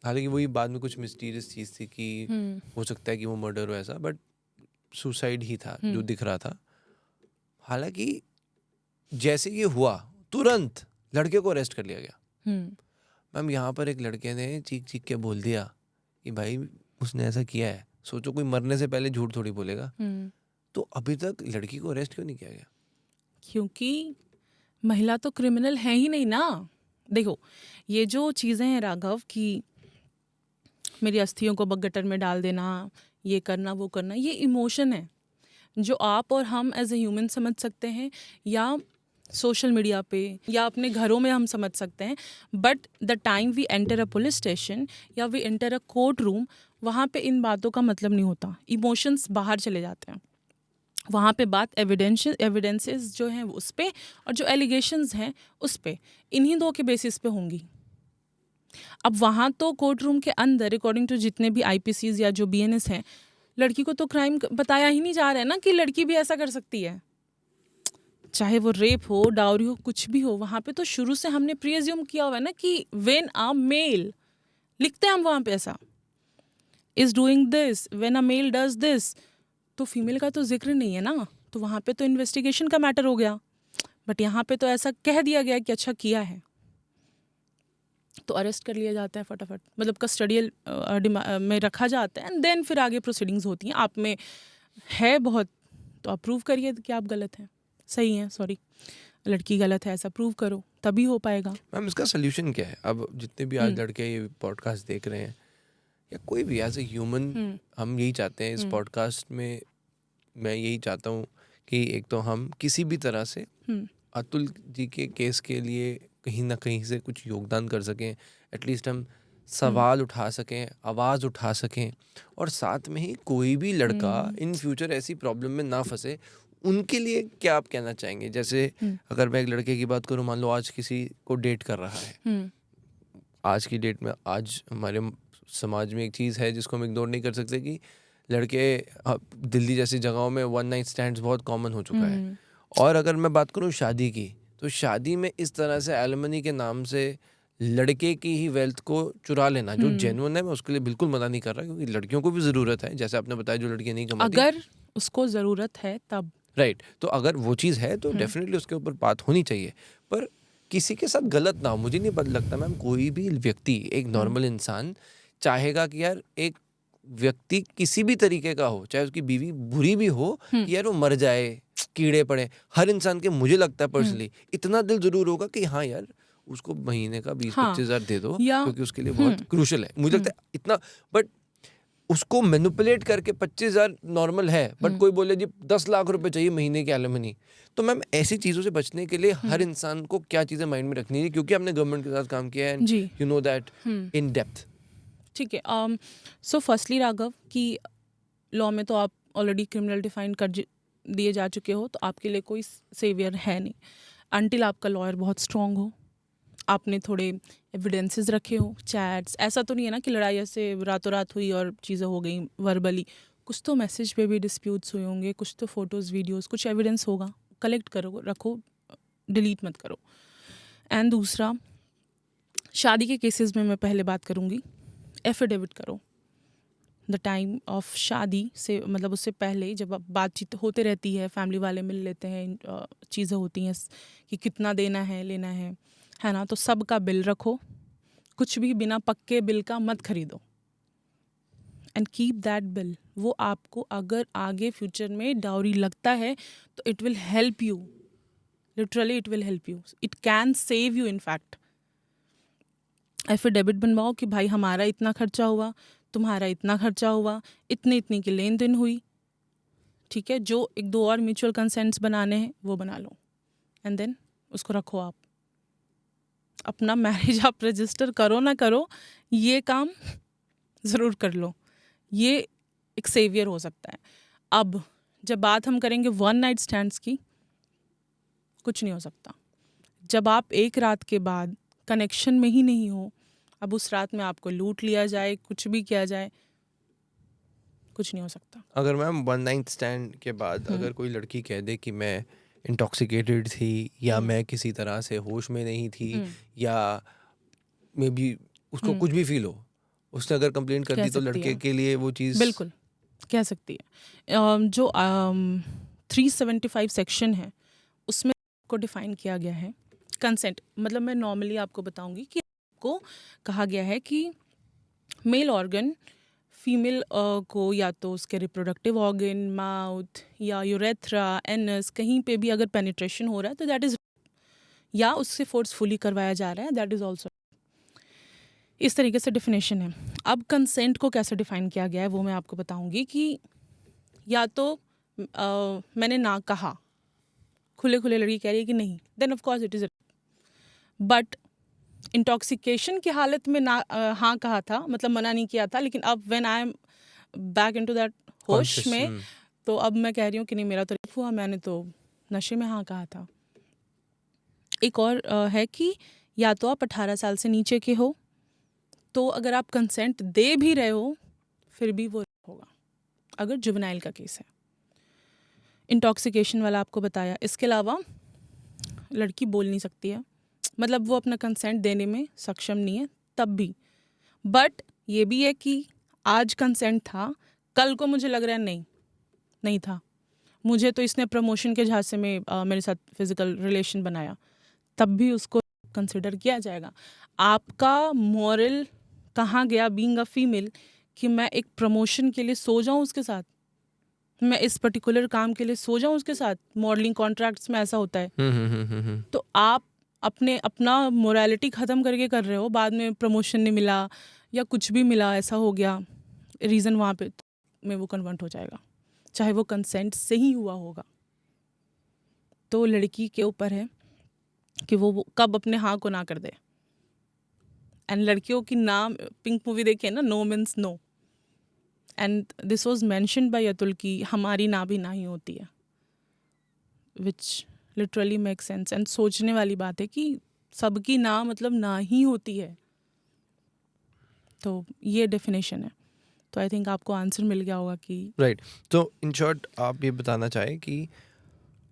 हालांकि वही बाद में कुछ मिस्टीरियस चीज़ थी कि हो सकता है कि वो मर्डर हो ऐसा, बट सुसाइड ही था जो दिख रहा था। हालांकि जैसे ये हुआ तुरंत लड़के को अरेस्ट कर लिया गया। मैम यहाँ पर एक लड़के ने चीख चीख के बोल दिया कि भाई उसने ऐसा किया है। सोचो कोई मरने से पहले झूठ थोड़ी बोलेगा। तो अभी तक लड़की को अरेस्ट क्यों नहीं किया गया? क्योंकि महिला तो क्रिमिनल है ही नहीं ना। देखो ये जो चीज़ें हैं राघव कि मेरी अस्थियों को गटर में डाल देना, ये करना वो करना, ये इमोशन है जो आप और हम एज ए ह्यूमन समझ सकते हैं या सोशल मीडिया पे या अपने घरों में हम समझ सकते हैं। But the time we enter a police station या we enter a court room, वहाँ पे इन बातों का मतलब नहीं होता। इमोशंस बाहर चले जाते हैं। वहाँ पे बात एविडेंसेस जो हैं उस पे और जो एलिगेशंस हैं उस पे, इन्हीं दो के बेसिस पे होंगी। अब वहाँ तो कोर्ट रूम के अंदर अकॉर्डिंग टू जितने भी आईपीसीज या जो बीएनएस हैं, लड़की को तो क्राइम बताया ही नहीं जा रहा है ना कि लड़की भी ऐसा कर सकती है। चाहे वो रेप हो, डाउरी हो, कुछ भी हो, वहाँ पे तो शुरू से हमने प्रीअज्यूम किया हुआ है ना कि व्हेन अ मेल, लिखते हैं हम वहाँ पे ऐसा, is doing this, when a male does this, तो फीमेल का तो जिक्र नहीं है ना। तो वहाँ पे तो इन्वेस्टिगेशन का मैटर हो गया। बट यहाँ पे तो ऐसा कह दिया गया कि अच्छा किया है तो अरेस्ट कर लिया जाता है फटाफट, मतलब कस्टडियल में रखा जाता है एंड देन फिर आगे प्रोसीडिंग्स होती हैं। आप में है बहुत तो आप प्रूव करिए कि आप गलत हैं, सही हैं, सॉरी लड़की गलत है, ऐसा प्रूव करो तभी हो पाएगा। मैम इसका सोल्यूशन क्या है? अब जितने भी आज लड़के ये पॉडकास्ट देख रहे हैं या कोई भी एज ए ह्यूमन, हम यही चाहते हैं इस पॉडकास्ट में, मैं यही चाहता हूँ कि एक तो हम किसी भी तरह से अतुल जी के केस के लिए कहीं ना कहीं से कुछ योगदान कर सकें। एटलीस्ट हम सवाल उठा सकें, आवाज़ उठा सकें, और साथ में ही कोई भी लड़का इन फ्यूचर ऐसी प्रॉब्लम में ना फंसे, उनके लिए क्या आप कहना चाहेंगे? जैसे अगर मैं एक लड़के की बात करूं, मान लो आज किसी को डेट कर रहा है, आज की डेट में, आज हमारे समाज में एक चीज़ है जिसको हम इग्नोर नहीं कर सकते कि लड़के, दिल्ली जैसी जगहों में वन नाइट स्टैंड्स बहुत कॉमन हो चुका है। और अगर मैं बात करूं शादी की, तो शादी में इस तरह से एलिमनी के नाम से लड़के की ही वेल्थ को चुरा लेना, जो जेन्युइन है, मैं उसके लिए बिल्कुल मना नहीं कर रहा, क्योंकि लड़कियों को भी ज़रूरत है, जैसे आपने बताया, जो लड़कियां नहीं कमाती, अगर उसको ज़रूरत है तब, राइट। तो अगर वो चीज़ है तो डेफिनेटली उसके ऊपर बात होनी चाहिए, पर किसी के साथ गलत ना हो। मुझे नहीं लगता मैम कोई भी व्यक्ति, एक नॉर्मल इंसान चाहेगा कि यार एक व्यक्ति किसी भी तरीके का हो, चाहे उसकी बीवी बुरी भी हो, कि यार वो मर जाए, कीड़े पड़े। हर इंसान के, मुझे लगता है पर्सनली, इतना दिल जरूर होगा कि हाँ यार उसको महीने का 20-25 हज़ार दे दो, क्योंकि उसके लिए बहुत क्रूशल है। मुझे लगता है इतना, बट उसको मैनिपुलेट करके 25,000 नॉर्मल है, बट कोई बोले जी 10 लाख रुपए चाहिए महीने की एलिमनी। तो मैम ऐसी चीज़ों से बचने के लिए हर इंसान को क्या चीज़ें माइंड में रखनी है? क्योंकि हमने गवर्नमेंट के साथ काम किया है, and you know that in depth. ठीक है। सो फर्स्टली राघव कि लॉ में तो आप ऑलरेडी क्रिमिनल डिफाइन कर दिए जा चुके हो, तो आपके लिए कोई सेवियर है नहीं अनटिल आपका लॉयर बहुत स्ट्रांग हो, आपने थोड़े एविडेंसेस रखे हो, चैट्स। ऐसा तो नहीं है ना कि लड़ाई ऐसे रातों रात हुई और चीज़ें हो गई वर्बली, कुछ तो मैसेज पे भी डिस्प्यूट्स हुए होंगे, कुछ तो फोटोज़ वीडियोस, कुछ एविडेंस होगा, कलेक्ट करो, रखो, डिलीट मत करो। एंड दूसरा, शादी के केसेस में मैं पहले बात करूँगी, एफिडेविट करो द टाइम ऑफ शादी से, मतलब उससे पहले जब आप बातचीत होते रहती है, फैमिली वाले मिल लेते हैं, चीज़ें होती हैं कि कितना देना है, लेना है ना, तो सब का बिल रखो, कुछ भी बिना पक्के बिल का मत खरीदो, एंड कीप दैट बिल। वो आपको अगर आगे फ्यूचर में डाउरी लगता है तो it will help you, literally it will help you, it can save you. In fact affidavit बनवाओ कि भाई हमारा इतना खर्चा हुआ, तुम्हारा इतना खर्चा हुआ, इतनी की लेन देन हुई, ठीक है। जो एक दो और म्यूचुअल कंसेंट्स बनाने हैं वो बना लो, एंड देन उसको रखो। आप अपना मैरिज आप रजिस्टर करो ना करो, ये काम ज़रूर कर लो, ये एक सेवियर हो सकता है। अब जब बात हम करेंगे वन नाइट स्टैंड्स की, कुछ नहीं हो सकता। जब आप एक रात के बाद कनेक्शन में ही नहीं हो, अब उस रात में आपको लूट लिया जाए, कुछ भी किया जाए, कुछ नहीं हो सकता। अगर मैम वन नाइट स्टैंड के बाद अगर कोई लड़की कह दे कि मैं इंटॉक्सिकेटेड थी या मैं किसी तरह से होश में नहीं थी या मे बी उसको कुछ भी फील हो, उसने अगर कंप्लेंट कर कह दी तो सकती लड़के है। के लिए वो चीज़ बिल्कुल कह सकती है। जो 375 सेक्शन है उसमें को डिफाइन किया गया है कंसेंट। मतलब मैं नॉर्मली आपको बताऊंगी कि आपको कहा गया है कि मेल ऑर्गन फीमेल को या तो उसके रिप्रोडक्टिव ऑर्गन, माउथ या यूरेथ्रा, एनस, कहीं पे भी अगर पेनिट्रेशन हो रहा है तो दैट इज़, या उससे फोर्सफुली करवाया जा रहा है, दैट इज़ ऑल्सो। इस तरीके से डिफिनेशन है। अब कंसेंट को कैसे डिफाइन किया गया है वो मैं आपको बताऊंगी कि या तो मैंने ना कहा, खुले खुले लड़की कह रही है कि नहीं, then of course it is, but intoxication की हालत में ना हाँ कहा था, मतलब मना नहीं किया था, लेकिन अब when I am back into that होश Conscious, में, तो अब मैं कह रही हूँ कि नहीं मेरा तो रेप हुआ, मैंने तो नशे में हाँ कहा था। एक और है कि या तो आप 18 साल से नीचे के हो, तो अगर आप कंसेंट दे भी रहे हो फिर भी वो रेप होगा अगर जुवेनाइल का केस है। इंटॉक्सिकेशन वाला आपको बताया। इसके अलावा लड़की बोल नहीं सकती है, मतलब वो अपना कंसेंट देने में सक्षम नहीं है तब भी। बट ये भी है कि आज कंसेंट था, कल को मुझे लग रहा है नहीं था, मुझे तो इसने प्रमोशन के झांसे में मेरे साथ फिजिकल रिलेशन बनाया, तब भी उसको कंसिडर किया जाएगा। आपका मॉरल कहाँ गया बीइंग अ फीमेल कि मैं एक प्रमोशन के लिए सो जाऊँ उसके साथ, मैं इस पर्टिकुलर काम के लिए सो जाऊँ उसके साथ। मॉडलिंग कॉन्ट्रैक्ट्स में ऐसा होता है। तो आप अपना मोरालिटी ख़त्म करके कर रहे हो, बाद में प्रमोशन नहीं मिला या कुछ भी मिला, ऐसा हो गया रीज़न, वहाँ पे में वो कन्वर्ट हो जाएगा, चाहे वो कंसेंट से ही हुआ होगा। तो लड़की के ऊपर है कि वो कब अपने हाँ को ना कर दे। एंड लड़कियों की नाम, पिंक मूवी देखिए ना, no means no, and this was mentioned by Atul की हमारी ना भी ना ही होती है, विच लिटरली मेक सेंस। एंड सोचने वाली बात है कि सबकी ना मतलब ना ही होती है। तो ये डेफिनेशन है। तो आई थिंक आपको आंसर मिल गया होगा कि राइट। तो इन शॉर्ट आप ये बताना चाहें कि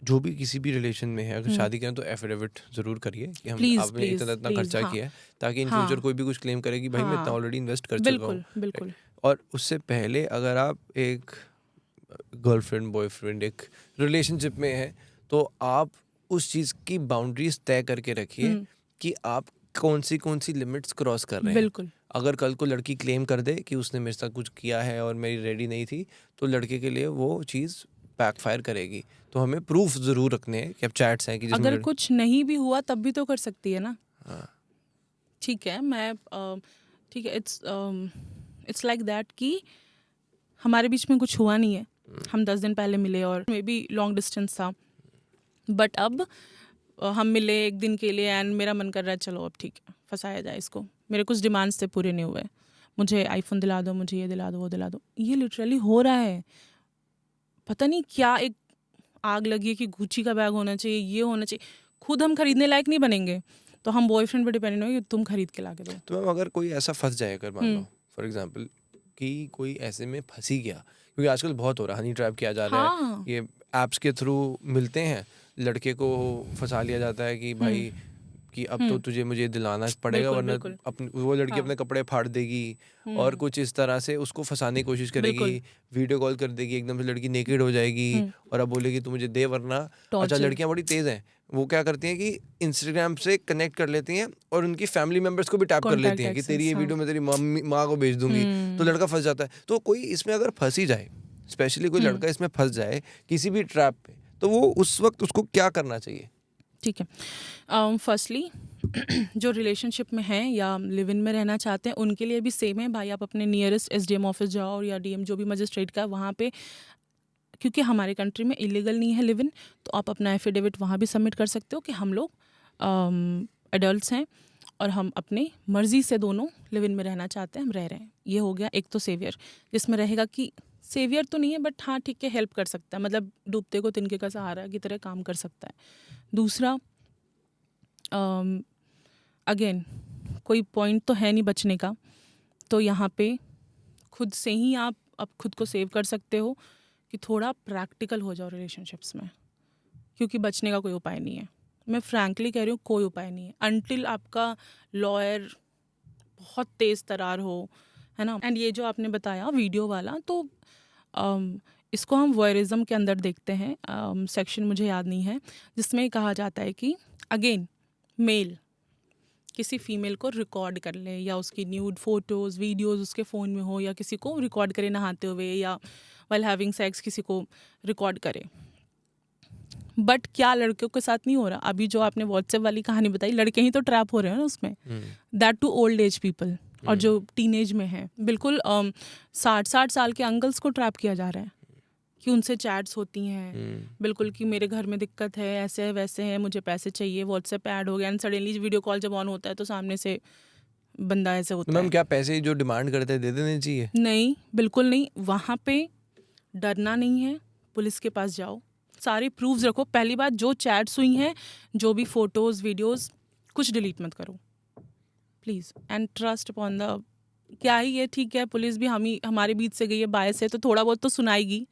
जो भी किसी भी रिलेशन में है, अगर शादी करें तो एफिडेविट ज़रूर करिए कि हम प्लीज़ आपने प्लीज़ इतना प्लीज़, खर्चा हाँ किया है, ताकि इन हाँ फ्यूचर कोई भी कुछ क्लेम करे कि भाई मैं इतना हाँ, ऑलरेडी इन्वेस्ट कर चुका हूँ। बिल्कुल बिल्कुल। और उससे पहले अगर आप एक गर्लफ्रेंड बॉयफ्रेंड एक रिलेशनशिप में है तो आप उस चीज़ की बाउंड्रीज तय करके रखिए कि आप कौन सी लिमिट्स क्रॉस कर रहे हैं। बिल्कुल अगर कल को लड़की क्लेम कर दे कि उसने मेरे साथ कुछ किया है और मेरी रेडी नहीं थी, तो लड़के के लिए वो चीज़ बैकफायर करेगी। तो हमें प्रूफ ज़रूर रखने हैं कि अब चैट्स हैं कि जिसमें अगर कुछ नहीं भी हुआ तब भी तो कर सकती है ना। हाँ ठीक है, मैं ठीक है, इट्स लाइक दैट कि हमारे बीच में कुछ हुआ नहीं है, हम 10 दिन पहले मिले और मे बी लॉन्ग डिस्टेंस था, बट अब हम मिले एक दिन के लिए एंड मेरा मन कर रहा है चलो अब ठीक है फंसाया जाए इसको, मेरे कुछ डिमांड्स थे पूरे नहीं हुए, मुझे आईफोन दिला दो, मुझे ये दिला दो, वो दिला दो। ये लिटरली हो रहा है। पता नहीं क्या एक आग लगी है कि गुच्ची का बैग होना चाहिए, ये होना चाहिए। खुद हम खरीदने लायक नहीं बनेंगे तो हम बॉयफ्रेंड पे डिपेंडेंट हो कि तुम खरीद के ला के दो। तो मैम अगर कोई ऐसा फंस जाए, अगर मान लो फॉर एग्जांपल कि कोई ऐसे में फंसी गया, क्योंकि आजकल बहुत हो रहा है, हनी ट्रैप किया जा रहा है, हाँ ये एप्स के थ्रू मिलते हैं, लड़के को फंसा लिया जाता है कि भाई कि अब तो तुझे मुझे दिलाना पड़ेगा बिल्कुल वरना बिल्कुल वो लड़की हाँ अपने कपड़े फाड़ देगी और कुछ इस तरह से उसको फंसाने की कोशिश करेगी, बिल्कुल वीडियो कॉल कर देगी, एकदम से लड़की नेकेड हो जाएगी और अब बोलेगी तू मुझे दे वरना। अच्छा, टॉर्चर। लड़कियां बड़ी तेज हैं, वो क्या करती हैं कि इंस्टाग्राम से कनेक्ट कर लेती हैं और उनकी फैमिली मेंबर्स को भी टैप कर लेती कॉन्टैक्ट हैं कि तेरी एक्सेस, ये हाँ। वीडियो मैं तेरी माँ को भेज दूंगी। तो लड़का फंस जाता है। तो कोई इसमें अगर फंसी जाए, स्पेशली कोई लड़का इसमें फंस जाए किसी भी ट्रैप पे, तो वो उस वक्त उसको क्या करना चाहिए? ठीक है, फर्स्टली जो रिलेशनशिप में हैं या लिव इन में रहना चाहते हैं उनके लिए भी सेम है भाई, आप अपने नियरेस्ट एसडीएम ऑफिस जाओ या डीएम जो भी मजिस्ट्रेट का वहाँ पे, क्योंकि हमारे कंट्री में इलीगल नहीं है लिव इन, तो आप अपना एफिडेविट वहाँ भी सबमिट कर सकते हो कि हम लोग एडल्ट्स हैं और हम अपनी मर्ज़ी से दोनों लिव इन में रहना चाहते हैं, हम रह रहे हैं। ये हो गया एक तो सेवियर, जिसमें रहेगा कि सेवियर तो नहीं है बट हाँ ठीक है हेल्प कर सकता है, मतलब डूबते को तिनके का सहारा की तरह काम कर सकता है। दूसरा अगेन कोई पॉइंट तो है नहीं बचने का, तो यहाँ पे खुद से ही आप अब खुद को सेव कर सकते हो कि थोड़ा प्रैक्टिकल हो जाओ रिलेशनशिप्स में, क्योंकि बचने का कोई उपाय नहीं है। मैं फ्रैंकली कह रही हूँ, कोई उपाय नहीं है अनटिल आपका लॉयर बहुत तेज़ तरार हो, है ना। एंड ये जो आपने बताया वीडियो वाला, तो इसको हम वॉयरिज्म के अंदर देखते हैं, सेक्शन मुझे याद नहीं है, जिसमें कहा जाता है कि अगेन मेल किसी फीमेल को रिकॉर्ड कर ले, या उसकी न्यूड फोटोज़ वीडियोज़ उसके फ़ोन में हो, या किसी को रिकॉर्ड करे नहाते हुए, या व्हाइल हैविंग सेक्स किसी को रिकॉर्ड करे। बट क्या लड़कियों के साथ नहीं हो रहा? अभी जो आपने व्हाट्सएप वाली कहानी बताई, लड़के ही तो ट्रैप हो रहे हैं ना उसमें, that to old age people, और जो टीनेज में है, बिल्कुल 60 साल के अंकल्स को ट्रैप किया जा रहा है कि उनसे चैट्स होती हैं बिल्कुल कि मेरे घर में दिक्कत है, ऐसे है वैसे है, मुझे पैसे चाहिए, व्हाट्सएप पे ऐड हो गया, एंड सडनली वीडियो कॉल जब ऑन होता है तो सामने से बंदा ऐसे होता है। मैम क्या पैसे जो डिमांड करते हैं दे देने चाहिए? नहीं, बिल्कुल नहीं। वहाँ पे डरना नहीं है, पुलिस के पास जाओ, सारे प्रूफ्स रखो। पहली बात, जो चैट्स हुई हैं, जो भी फोटोज़ वीडियोज़, कुछ डिलीट मत करो please, and trust upon the, क्या ही है, ठीक है पुलिस भी हमारे बीच से गई है, बायस है, तो थोड़ा बहुत तो सुनाएगी,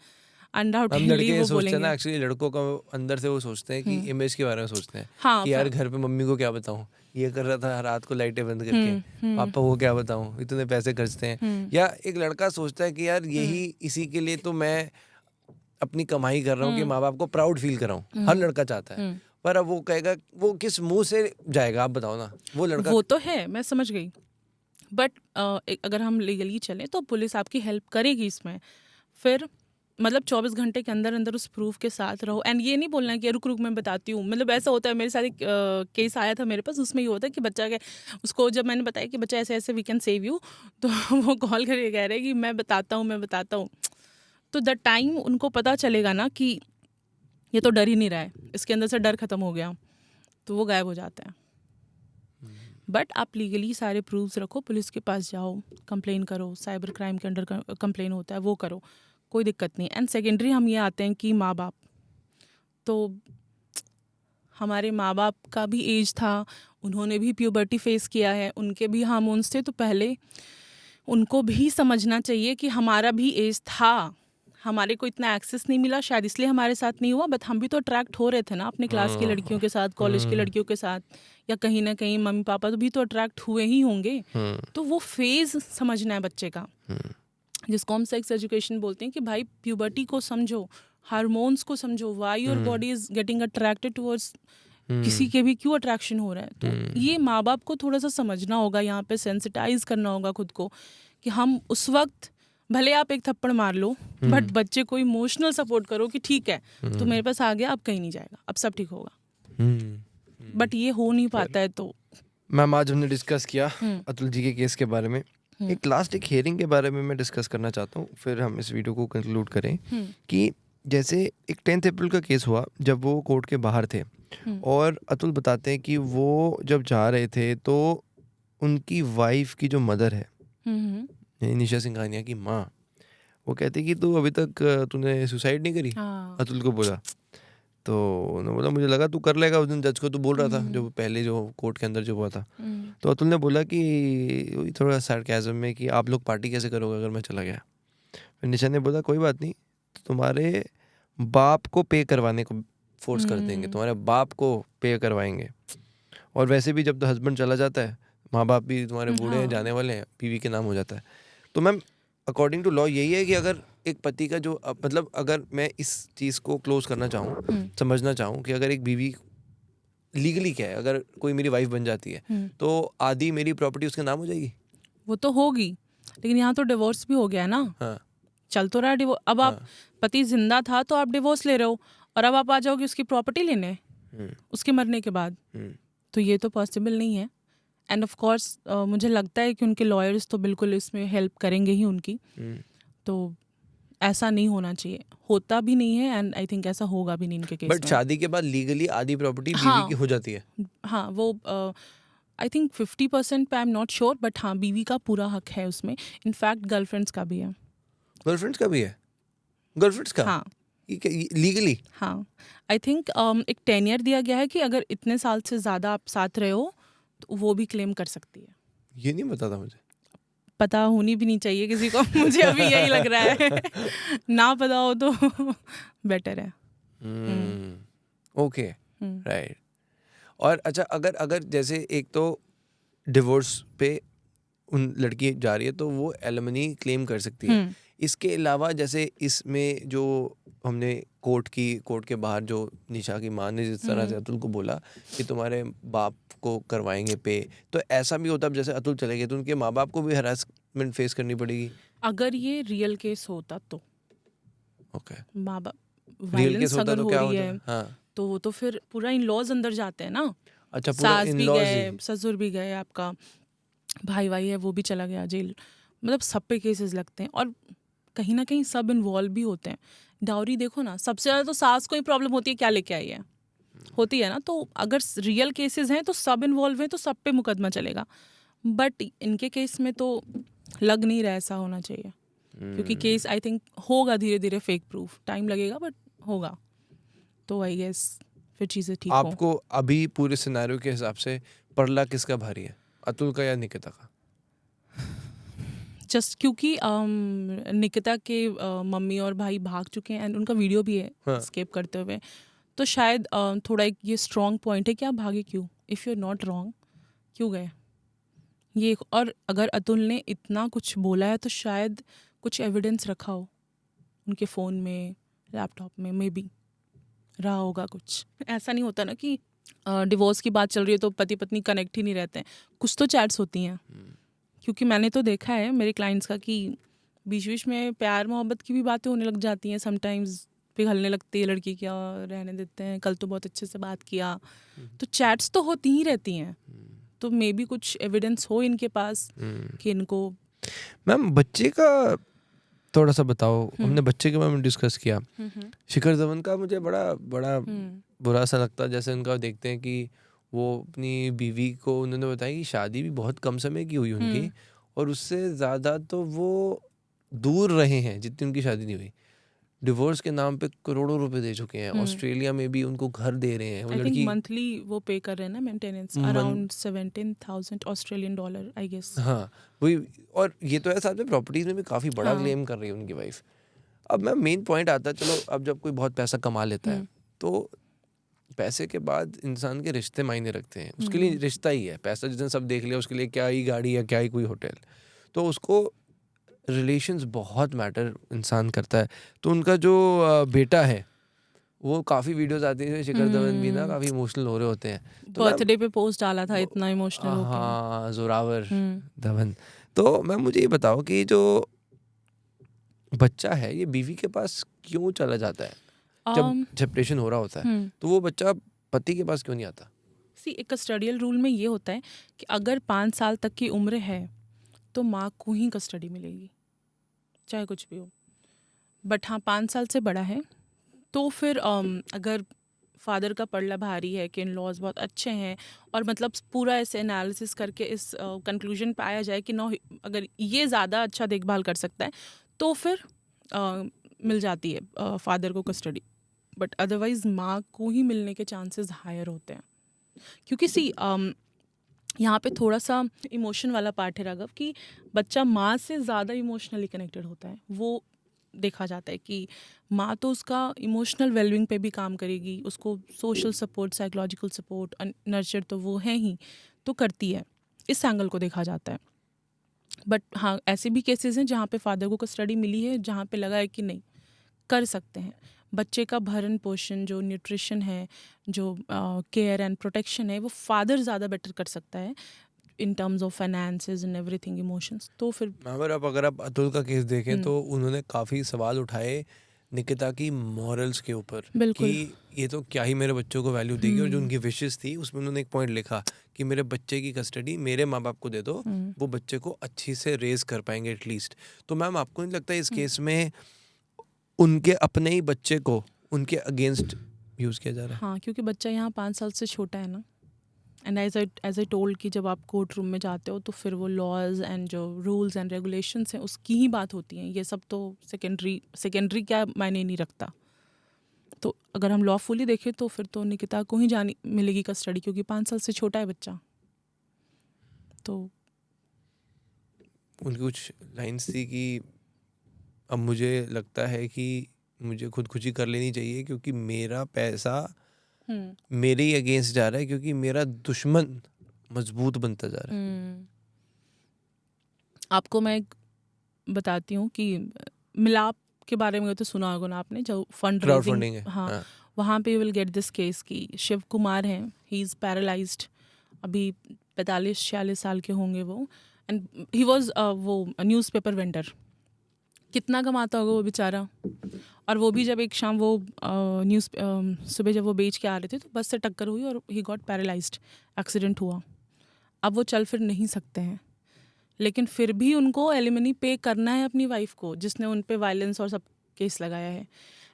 हम अनडाउटेडली लड़के वो सोचते हैं बोलेंगे। ना, एक्चुअली लड़कों का अंदर से वो सोचते हैं कि इमेज के बारे में सोचते हैं हाँ, कि यार घर पे मम्मी को क्या बताऊं, ये कर रहा था रात को लाइटें बंद करके, पापा को क्या बताऊं, इतने पैसे खर्चते हैं। या एक लड़का सोचता है कि यार यही इसी के लिए तो मैं अपनी कमाई कर रहा हूँ कि माँ बाप को प्राउड फील कराऊं। हर लड़का चाहता है, पर अब वो कहेगा, वो किस मुंह से जाएगा, आप बताओ ना। वो लड़का, वो तो है, मैं समझ गई, बट अगर हम लीगली चलें तो पुलिस आपकी हेल्प करेगी इसमें। फिर मतलब 24 घंटे के अंदर अंदर उस प्रूफ के साथ रहो, एंड ये नहीं बोलना है कि रुक रुक मैं बताती हूँ। मतलब ऐसा होता है, मेरे साथ एक केस आया था मेरे पास, उसमें ये होता है कि बच्चा के उसको जब मैंने बताया कि बच्चा ऐसे ऐसे वी कैन सेव यू, तो वो कॉल करके कह रहे हैं कि मैं बताता हूँ। तो द टाइम उनको पता चलेगा ना कि ये तो डर ही नहीं रहा है, इसके अंदर से डर खत्म हो गया, तो वो गायब हो जाता है। बट आप लीगली सारे प्रूफ्स रखो, पुलिस के पास जाओ, कंप्लेन करो, साइबर क्राइम के अंडर कंप्लेन होता है, वो करो, कोई दिक्कत नहीं। एंड सेकेंडरी हम ये आते हैं कि माँ बाप, तो हमारे माँ बाप का भी एज था, उन्होंने भी प्यूबर्टी फेस किया है, उनके भी हार्मोन्स थे, तो पहले उनको भी समझना चाहिए कि हमारा भी एज था, हमारे को इतना एक्सेस नहीं मिला, शायद इसलिए हमारे साथ नहीं हुआ, बट हम भी तो अट्रैक्ट हो रहे थे ना अपने क्लास की लड़कियों के साथ, कॉलेज की लड़कियों के साथ, या कहीं ना कहीं मम्मी पापा तो भी तो अट्रैक्ट हुए ही होंगे। तो वो फेज समझना है बच्चे का, जिसको हम सेक्स एजुकेशन बोलते हैं, कि भाई प्यूबर्टी को समझो, हार्मोन्स को समझो, why your body is getting attracted towards, किसी के भी क्यों अट्रैक्शन हो रहा है। तो ये माँ बाप को थोड़ा सा समझना होगा, यहाँ पे सेंसिटाइज करना होगा खुद को, कि हम उस वक्त भले आप एक थप्पड़ मार लो, बट बच्चे को इमोशनल सपोर्ट करो कि ठीक है तो मेरे पास आ गया, अब कहीं नहीं जाएगा, अब सब ठीक होगा। बट ये हो नहीं पाता है। तो मैम आज हमने डिस्कस किया अतुल जी के केस के बारे में। एक हियरिंग के बारे में मैं डिस्कस करना चाहता हूँ, फिर हम इस वीडियो को कंक्लूड करें। कि जैसे एक 10 अप्रैल का केस हुआ जब वो कोर्ट के बाहर थे, और अतुल बताते हैं कि वो जब जा रहे थे तो उनकी वाइफ की जो मदर है, निशा सिंघानिया की माँ, वो कहती कि तू अभी तक तूने सुसाइड नहीं करी। अतुल को बोला, तो उन्होंने बोला मुझे लगा तू कर लेगा, उस दिन जज को तू बोल रहा था, जो पहले जो कोर्ट के अंदर जो हुआ था। तो अतुल ने बोला कि थोड़ा सार्केज़म में कि आप लोग पार्टी कैसे करोगे अगर मैं चला गया। फिर निशा ने बोला कोई बात नहीं, तुम्हारे बाप को पे करवाने को फोर्स कर देंगे, तुम्हारे बाप को पे करवाएंगे, और वैसे भी जब तो हस्बैंड चला जाता है, माँ बाप भी तुम्हारे बूढ़े हैं, जाने वाले हैं, बीवी के नाम हो जाता है। तो मैम अकॉर्डिंग टू लॉ यही है कि अगर एक पति का जो मतलब अगर मैं इस चीज़ को क्लोज करना चाहूँ, समझना चाहूँ कि अगर एक बीवी लीगली क्या है, अगर कोई मेरी वाइफ बन जाती है तो आधी मेरी प्रॉपर्टी उसके नाम हो जाएगी। वो तो होगी, लेकिन यहाँ तो डिवोर्स भी हो गया ना। हाँ, चल तो रहा है डिवोर्स। अब आप पति जिंदा था तो आप डिवोर्स ले रहे हो, और अब आप आ जाओगे उसकी प्रॉपर्टी लेने उसके मरने के बाद, तो ये तो पॉसिबल नहीं है। एंड ऑफ कोर्स मुझे लगता है कि उनके लॉयर्स तो बिल्कुल इसमें हेल्प करेंगे ही उनकी। तो ऐसा नहीं होना चाहिए, होता भी नहीं है, एंड आई थिंक ऐसा होगा भी नहीं इनके केस में। बट शादी के बाद लीगली आधी प्रॉपर्टी बीवी की हो जाती है। हाँ, वो आई थिंक 50% पे I am not sure, but हाँ बीवी का पूरा हक है उसमें। इनफैक्ट गर्लफ्रेंड्स का भी है। गर्लफ्रेंड्स का भी है? गर्लफ्रेंड्स का? हाँ लीगली? हाँ, आई थिंक एक 10 ईयर दिया गया है कि अगर इतने साल से ज़्यादा आप साथ रहे हो तो वो भी क्लेम कर सकती है। ये नहीं पता था मुझे। पता होनी भी नहीं चाहिए किसी को मुझे अभी यही लग रहा है ना पता हो तो बेटर है। Okay, right. और अच्छा, अगर अगर जैसे एक तो डिवोर्स पे उन लड़की जा रही है तो वो एलिमनी क्लेम कर सकती है। इसके अलावा जैसे इसमें जो हमने कोर्ट के बाहर जो निशा की माँ ने जिस तरह से अतुल को बोला कि तुम्हारे बाप को करवाएंगे पे, तो ऐसा भी होता है जैसे अतुल चले गए तो उनके माँ बाप को भी हरासमेंट फेस करनी पड़ेगी? अगर ये रियल केस होता तो ओके, माँ बाप रियल केस वायलेंस होता अगर तो हो क्या रही होता? है हाँ, तो वो तो फिर पूरा इन लॉज अंदर जाते हैं ना। अच्छा, पूरा सास भी इन-लॉज गए, ही। ससुर भी गए, आपका भाई है वो भी चला गया जेल, मतलब सब पे केसेस लगते हैं और कहीं ना कहीं सब इन्वॉल्व भी होते हैं। डाउरी देखो ना, सबसे ज़्यादा तो सास को ही प्रॉब्लम होती है, क्या लेके आई है, होती है ना। तो अगर रियल केसेस हैं तो सब इन्वॉल्व हैं तो सब पे मुकदमा चलेगा, बट इनके केस में तो लग नहीं रहा ऐसा होना चाहिए, क्योंकि केस आई थिंक होगा धीरे धीरे फेक प्रूफ, टाइम लगेगा बट होगा, तो आई गेस फिर चीज़ें ठीक हो। आपको अभी पूरे सिनेरियो के हिसाब से पड़ला किसका भारी है, अतुल का या निकिता का? जस्ट क्योंकि निकिता के मम्मी और भाई भाग चुके हैं एंड उनका वीडियो भी है हाँ। स्केप करते हुए, तो शायद थोड़ा एक ये स्ट्रॉन्ग पॉइंट है कि आप भागे क्यों, if you are not wrong क्यों गए ये। और अगर अतुल ने इतना कुछ बोला है तो शायद कुछ एविडेंस रखा हो उनके फ़ोन में, लैपटॉप में, मे बी रहा होगा कुछ। ऐसा नहीं होता ना कि डिवोर्स की बात चल रही है तो पति पत्नी कनेक्ट ही नहीं रहते हैं, कुछ तो चैट्स होती हैं। क्योंकि मैंने तो देखा है मेरे क्लाइंट्स का कि बीच बीच में प्यार मोहब्बत की भी बातें होने लग जाती हैं, समटाइम्स पिघलने लगती है लड़की, क्या रहने देते हैं, कल तो बहुत अच्छे से बात किया, तो चैट्स तो होती ही रहती हैं। तो मे बी कुछ एविडेंस हो इनके पास कि इनको। मैम बच्चे का थोड़ा सा बताओ, हमने बच्चे के बारे में डिस्कस किया। शिखर धवन का मुझे बड़ा बुरा सा लगता है, जैसे उनका देखते हैं कि वो अपनी बीवी को उन्होंने बताया कि शादी भी बहुत कम समय की हुई उनकी, और उससे ज़्यादा तो वो दूर रहे हैं जितनी उनकी शादी नहीं हुई। डिवोर्स के नाम पे करोड़ों रुपए दे चुके हैं, ऑस्ट्रेलिया में भी उनको घर दे रहे हैं। वो आई थिंक लड़की मंथली वो पे कर रहे हैं ना maintenance, around 17,000 Australian dollar I guess. हाँ वही, और ये तो है साथ में प्रॉपर्टीज में भी काफ़ी बड़ा क्लेम कर रही है उनकी वाइफ। अब मैं मेन पॉइंट आता है, चलो अब जब कोई बहुत पैसा कमा लेता है तो पैसे के बाद इंसान के रिश्ते मायने रखते हैं, उसके लिए रिश्ता ही है पैसा। जिसने सब देख लिया उसके लिए क्या ही गाड़ी या क्या ही कोई होटल, तो उसको रिलेशंस बहुत मैटर इंसान करता है। तो उनका जो बेटा है वो काफ़ी वीडियोस आती हैं, शिखर धवन भी ना काफ़ी इमोशनल हो रहे होते हैं। तो बर्थडे पे पोस्ट डाला था इतना इमोशनल हो गया। हाँ, जोरावर धवन। तो मैम मुझे ये बताओ कि जो बच्चा है ये बीवी के पास क्यों चला जाता है जब सेपरेशन हो रहा होता है, तो वो बच्चा पति के पास क्यों नहीं आता? सी एक कस्टडियल रूल में ये होता है कि अगर 5 साल तक की उम्र है तो माँ को ही कस्टडी मिलेगी, चाहे कुछ भी हो। बट हाँ 5 साल से बड़ा है तो फिर अगर फादर का पड़ला भारी है कि इन लॉज बहुत अच्छे हैं, और मतलब पूरा ऐसे एनालिसिस करके इस कंक्लूजन पे आया जाए कि नो, अगर ये ज़्यादा अच्छा देखभाल कर सकता है तो फिर मिल जाती है फादर को कस्टडी। बट अदरवाइज़ माँ को ही मिलने के चांसेस हायर होते हैं, क्योंकि सी यहाँ पे थोड़ा सा इमोशन वाला पार्ट है राघव, कि बच्चा माँ से ज़्यादा इमोशनली कनेक्टेड होता है। वो देखा जाता है कि माँ तो उसका इमोशनल वेलबिंग पे भी काम करेगी, उसको social support, psychological support, nurture तो वो है ही, तो करती है। इस एंगल को देखा जाता है। बट हाँ ऐसे भी केसेस हैं जहाँ पे फादर को कस्टडी मिली है, जहाँ पे लगा है कि नहीं कर सकते हैं। बच्चे का भरण पोषण, जो न्यूट्रिशन है, जो केयर एंड प्रोटेक्शन है, वो फादर ज़्यादा बेटर कर सकता है in terms of finances and everything, emotions. तो फिर अगर आप अतुल का केस देखें तो उन्होंने काफ़ी सवाल उठाए निकिता की मॉरल्स के ऊपर कि ये तो क्या ही मेरे बच्चों को वैल्यू देगी, और जो उनकी विशेस थी उसमें उन्होंने एक पॉइंट लिखा कि मेरे बच्चे की कस्टडी मेरे माँ बाप को दे दो, वो बच्चे को अच्छी से रेज कर पाएंगे एटलीस्ट। तो मैम आपको नहीं लगता इस केस में उनके अपने ही बच्चे को उनके अगेंस्ट यूज़ किया जा रहा है? हाँ, क्योंकि बच्चा यहाँ 5 साल से छोटा है ना। एंड एज आई टोल्ड कि जब आप कोर्ट रूम में जाते हो तो फिर वो लॉज एंड जो रूल्स एंड रेगुलेशंस हैं उसकी ही बात होती है, ये सब तो सेकेंडरी क्या मायने नहीं रखता। तो अगर हम लॉफुली देखें तो फिर तो निकिता को ही जानी मिलेगी कस्टडी, क्योंकि 5 साल से छोटा है बच्चा। तो उनकी कुछ लाइन्स थी कि अब मुझे लगता है कि मुझे खुदकुशी कर लेनी चाहिए क्योंकि मेरा पैसा मेरे ही अगेंस्ट जा रहा है, क्योंकि मेरा दुश्मन मजबूत बनता जा रहा है। आपको मैं एक बताती हूँ कि मिलाप के बारे में तो सुना होगा ना आपने, जो फंड क्राउड रेजिंग, फंडिंग है। हाँ, वहाँ पे you will get this case कि शिव कुमार हैं, ही इज़ पैरालाइज्ड, अभी 45-46 साल के होंगे वो, एंड ही वॉज वो न्यूज़पेपर वेंडर। कितना कमाता होगा वो बेचारा, और वो भी जब एक शाम वो सुबह जब वो बेच के आ रहे थे तो बस से टक्कर हुई और ही गॉट पैरालाइज्ड, एक्सीडेंट हुआ। अब वो चल फिर नहीं सकते हैं, लेकिन फिर भी उनको एलिमनी पे करना है अपनी वाइफ को, जिसने उन पे वायलेंस और सब केस लगाया है।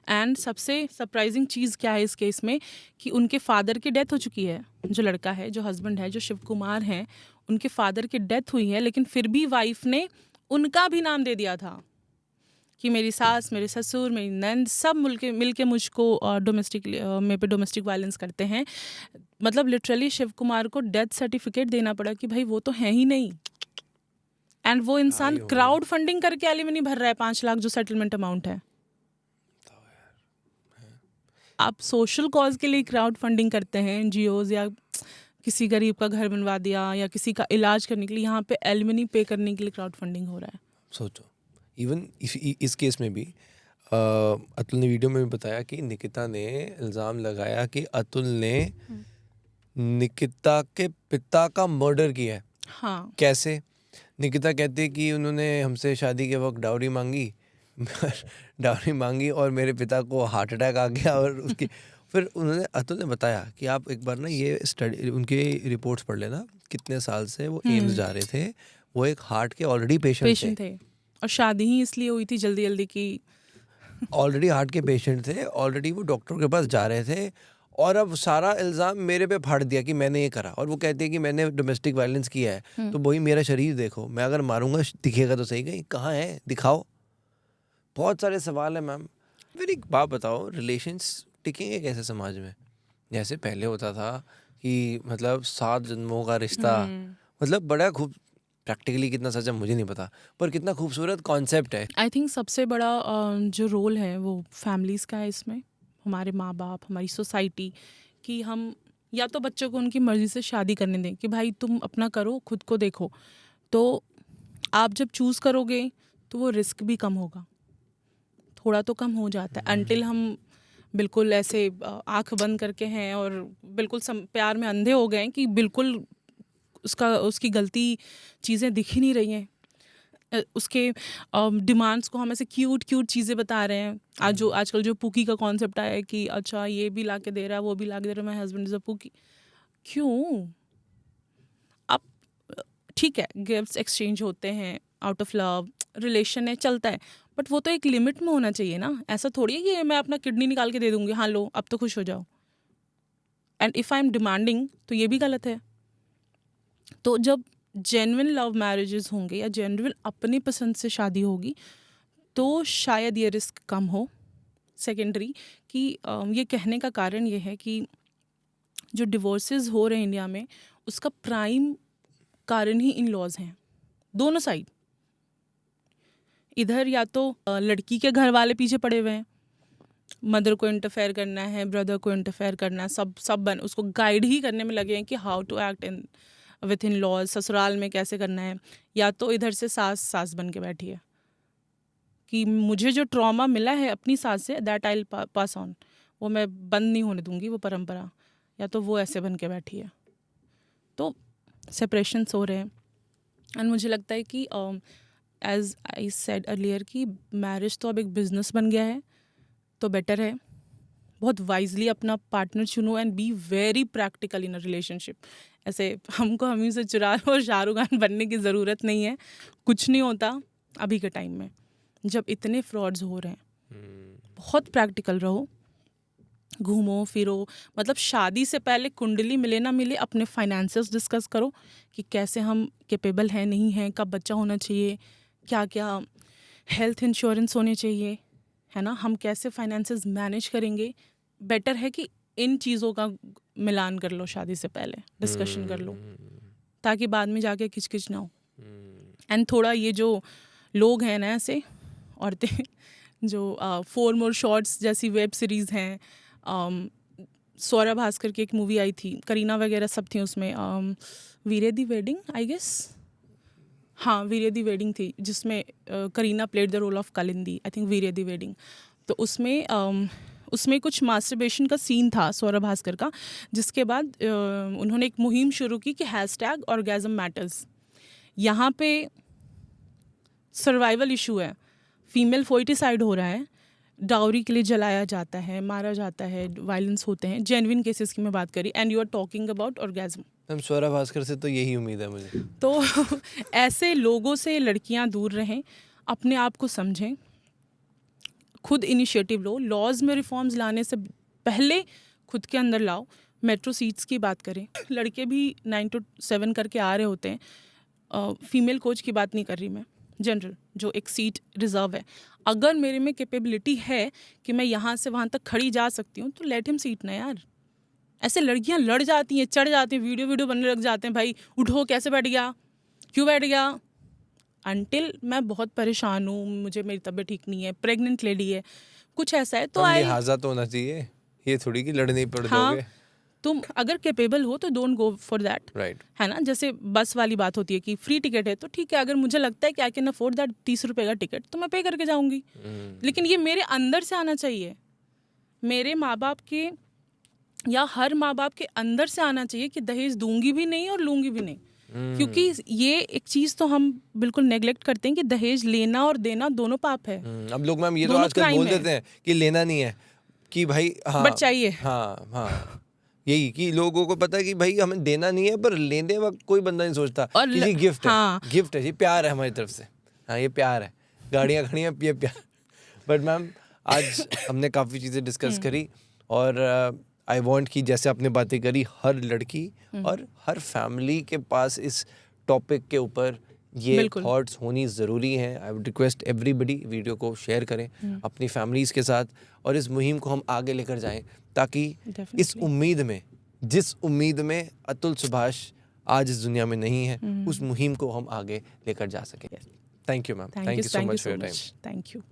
एंड सबसे सरप्राइजिंग चीज़ क्या है इस केस में कि उनके फादर की डेथ हो चुकी है, जो लड़का है, जो हस्बैंड है, जो शिव कुमार हैं, उनके फादर की डेथ हुई है, लेकिन फिर भी वाइफ ने उनका भी नाम दे दिया था कि मेरी सास, मेरे ससुर, मेरी नंद सब मिलके मुझको डोमेस्टिक वायलेंस करते हैं। मतलब लिटरली शिव कुमार को डेथ सर्टिफिकेट देना पड़ा कि भाई वो तो है ही नहीं। एंड वो इंसान क्राउड फंडिंग करके एलिमनी भर रहा है 5 लाख, जो सेटलमेंट अमाउंट है। आप सोशल कॉज के लिए क्राउड फंडिंग करते हैं, एनजीओज, या किसी गरीब का घर बनवा दिया या किसी का इलाज करने के लिए, यहाँ पे एलिमनी पे करने के लिए क्राउड फंडिंग हो रहा है। सोचो, इवन इस केस में भी अतुल ने वीडियो में भी बताया कि निकिता ने इल्ज़ाम लगाया कि अतुल ने निकिता के पिता का मर्डर किया है। हाँ, कैसे? निकिता कहती है कि उन्होंने हमसे शादी के वक्त डाउरी मांगी और मेरे पिता को हार्ट अटैक आ गया, और उसके फिर अतुल ने बताया कि आप एक बार ना ये स्टडी, उनके रिपोर्ट्स पढ़ लेना, कितने साल से वो एम्स जा रहे थे, वो एक हार्ट के ऑलरेडी पेशेंट थे, और शादी ही इसलिए हुई थी जल्दी जल्दी की। ऑलरेडी हार्ट के पेशेंट थे, ऑलरेडी वो डॉक्टर के पास जा रहे थे, और अब सारा इल्ज़ाम मेरे पे फाड़ दिया कि मैंने ये करा, और वो कहती है कि मैंने डोमेस्टिक वायलेंस किया है। तो वही मेरा शरीर देखो, मैं अगर मारूंगा दिखेगा तो सही, कहीं कहाँ है, दिखाओ। बहुत सारे सवाल है मैम। फिर एक बात बताओ, रिलेशंस टिकेंगे कैसे समाज में? जैसे पहले होता था कि मतलब 7 जन्मों का रिश्ता, मतलब बड़ा खूब, प्रैक्टिकली कितना सच है मुझे नहीं पता, पर कितना खूबसूरत कॉन्सेप्ट है। आई थिंक सबसे बड़ा जो रोल है वो फैमिलीज़ का है इसमें, हमारे माँ बाप, हमारी सोसाइटी, कि हम या तो बच्चों को उनकी मर्ज़ी से शादी करने दें कि भाई तुम अपना करो, खुद को देखो। तो आप जब चूज़ करोगे तो वो रिस्क भी कम होगा, थोड़ा तो कम हो जाता है। अनटिल हम बिल्कुल ऐसे आंख बंद करके हैं और बिल्कुल प्यार में अंधे हो गए हैं कि बिल्कुल उसकी गलती चीज़ें दिख ही नहीं रही हैं, उसके डिमांड्स को हम ऐसे क्यूट चीज़ें बता रहे हैं। आजकल जो पुकी का कॉन्सेप्ट आया है कि अच्छा ये भी ला के दे रहा है, वो भी ला के दे रहा है, माय हस्बैंड इज़ अ पुकी। क्यों? आप ठीक है, गिफ्ट्स एक्सचेंज होते हैं आउट ऑफ लव, रिलेशन है, चलता है, बट वो तो एक लिमिट में होना चाहिए ना। ऐसा थोड़ी है कि मैं अपना किडनी निकाल के दे दूंगी, हाँ लो अब तो खुश हो जाओ। And if I am demanding तो ये भी गलत है। तो जब जेन्युइन लव मैरिजेस होंगे या जेन्युइन अपनी पसंद से शादी होगी तो शायद ये रिस्क कम हो। सेकेंडरी कि ये कहने का कारण ये है कि जो डिवोर्सेस हो रहे हैं इंडिया में, उसका प्राइम कारण ही इन लॉज हैं, दोनों साइड। इधर या तो लड़की के घर वाले पीछे पड़े हुए हैं, मदर को इंटरफेयर करना है, ब्रदर को इंटरफेयर करना है, सब उसको गाइड ही करने में लगे हैं कि how to act in with in laws, ससुराल में कैसे करना है। या तो इधर से सास बन के बैठी है कि मुझे जो ट्रॉमा मिला है अपनी सास से, that I will pass on, वो मैं बंद नहीं होने दूंगी वो परंपरा। या तो वो ऐसे बन के बैठी है। तो सेपरेशंस हो रहे हैं। एंड मुझे लगता है कि एज आई सेड अर्लियर कि मैरिज तो अब एक बिजनेस बन गया है, तो बेटर है बहुत वाइजली अपना पार्टनर चुनो and be very practical in a relationship. ऐसे हमको हमी से चुरा लो और शाहरुख खान बनने की ज़रूरत नहीं है, कुछ नहीं होता अभी के टाइम में जब इतने फ्रॉड्स हो रहे हैं। बहुत प्रैक्टिकल रहो, घूमो फिरो, मतलब शादी से पहले कुंडली मिले ना मिले अपने फाइनेंसेस डिस्कस करो कि कैसे हम कैपेबल हैं नहीं हैं, कब बच्चा होना चाहिए, क्या क्या हेल्थ इंश्योरेंस होने चाहिए, है ना, हम कैसे फाइनेंसेस मैनेज करेंगे। बेटर है कि इन चीज़ों का मिलान कर लो शादी से पहले, डिस्कशन कर लो, ताकि बाद में जाके किचकिच ना हो। एंड थोड़ा ये जो लोग हैं ना ऐसे औरतें जो 4 More शॉर्ट्स जैसी वेब सीरीज़ हैं, स्वरा भास्कर की एक मूवी आई थी, करीना वगैरह सब थी उसमें, वीरे दी वेडिंग आई गेस, हाँ वीरे दी वेडिंग थी, जिसमें Kareena played the role of Kalindi, I think Veere Di wedding. तो उसमें कुछ मास्टरबेशन का सीन था स्वरा भास्कर का, जिसके बाद उन्होंने एक मुहिम शुरू की कि #orgasm मैटर्स। यहाँ पे सर्वाइवल इशू है, फीमेल फोइटिसाइड हो रहा है, डाउरी के लिए जलाया जाता है, मारा जाता है, वायलेंस होते हैं, जेन्युइन केसेस की मैं बात करी, and you are talking about orgasm. Ma'am Swara Bhaskar से तो यही उम्मीद है मुझे। तो ऐसे लोगों से लड़कियां दूर रहें, अपने आप को समझें, खुद इनिशिएटिव लो, लॉज में रिफॉर्म्स लाने से पहले खुद के अंदर लाओ। मेट्रो सीट्स की बात करें, लड़के भी 9 to 7 करके आ रहे होते हैं, फीमेल कोच की बात नहीं कर रही मैं, जनरल जो एक सीट रिजर्व है, अगर मेरे में कैपेबिलिटी है कि मैं यहाँ से वहाँ तक खड़ी जा सकती हूँ तो लेट हिम सीट ना यार। ऐसे लड़कियाँ लड़ जाती हैं, चढ़ जाती हैं, वीडियो बनने लग जाते हैं, भाई उठो, कैसे बैठ गया, क्यों बैठ गया, अनटिल मैं बहुत परेशान हूँ, मुझे मेरी तबीयत ठीक नहीं है, प्रेग्नेंट लेडी है, कुछ ऐसा है तो लिहाजा तो होना चाहिए, ये थोड़ी कि लड़ने ही पड़ हाँ, दोगे। तुम अगर कैपेबल हो तो don't go for that, right. है ना। जैसे बस वाली बात होती है कि फ्री टिकट है तो ठीक है, अगर मुझे लगता है कि आई कैन अफोर्ड दैट 30 रुपए का टिकट तो मैं पे करके जाऊंगी, लेकिन ये मेरे अंदर से आना चाहिए, मेरे माँ बाप के या हर माँ बाप के अंदर से आना चाहिए कि दहेज दूंगी भी नहीं और लूंगी भी नहीं। क्योंकि ये एक चीज़ तो हम बिल्कुल नेग्लेक्ट करते हैं कि दहेज लेना और देना दोनों पाप है। अब लोग मैम ये तो दोनों आजकल crime बोल है। देते हैं कि लेना नहीं है, कि भाई हाँ बट चाहिए। हाँ हाँ, यही कि लोगों को पता है कि भाई हमें देना नहीं है, पर लेने वक्त कोई बंदा नहीं सोचता और कि ये गिफ्ट हाँ। है, गिफ्ट है, ये प्यार है हमारी तरफ से, हाँ ये प्यार है, गाड़ियाँ खड़ी हैं, ये प्यार। बट मैम आज हमने काफ़ी चीज़ें डिस्कस करी, और आई वांट कि जैसे आपने बातें करी, हर लड़की और हर फैमिली के पास इस टॉपिक के ऊपर ये बिल्कुल। थॉट्स होनी ज़रूरी हैं। I would request everybody video को शेयर करें अपनी फैमिलीज़ के साथ, और इस मुहिम को हम आगे लेकर जाएं, ताकि इस Definitely. उम्मीद में, जिस उम्मीद में अतुल सुभाष आज इस दुनिया में नहीं है, उस मुहिम को हम आगे लेकर जा सकें। Thank you ma'am, thank you so much for your time. Thank you.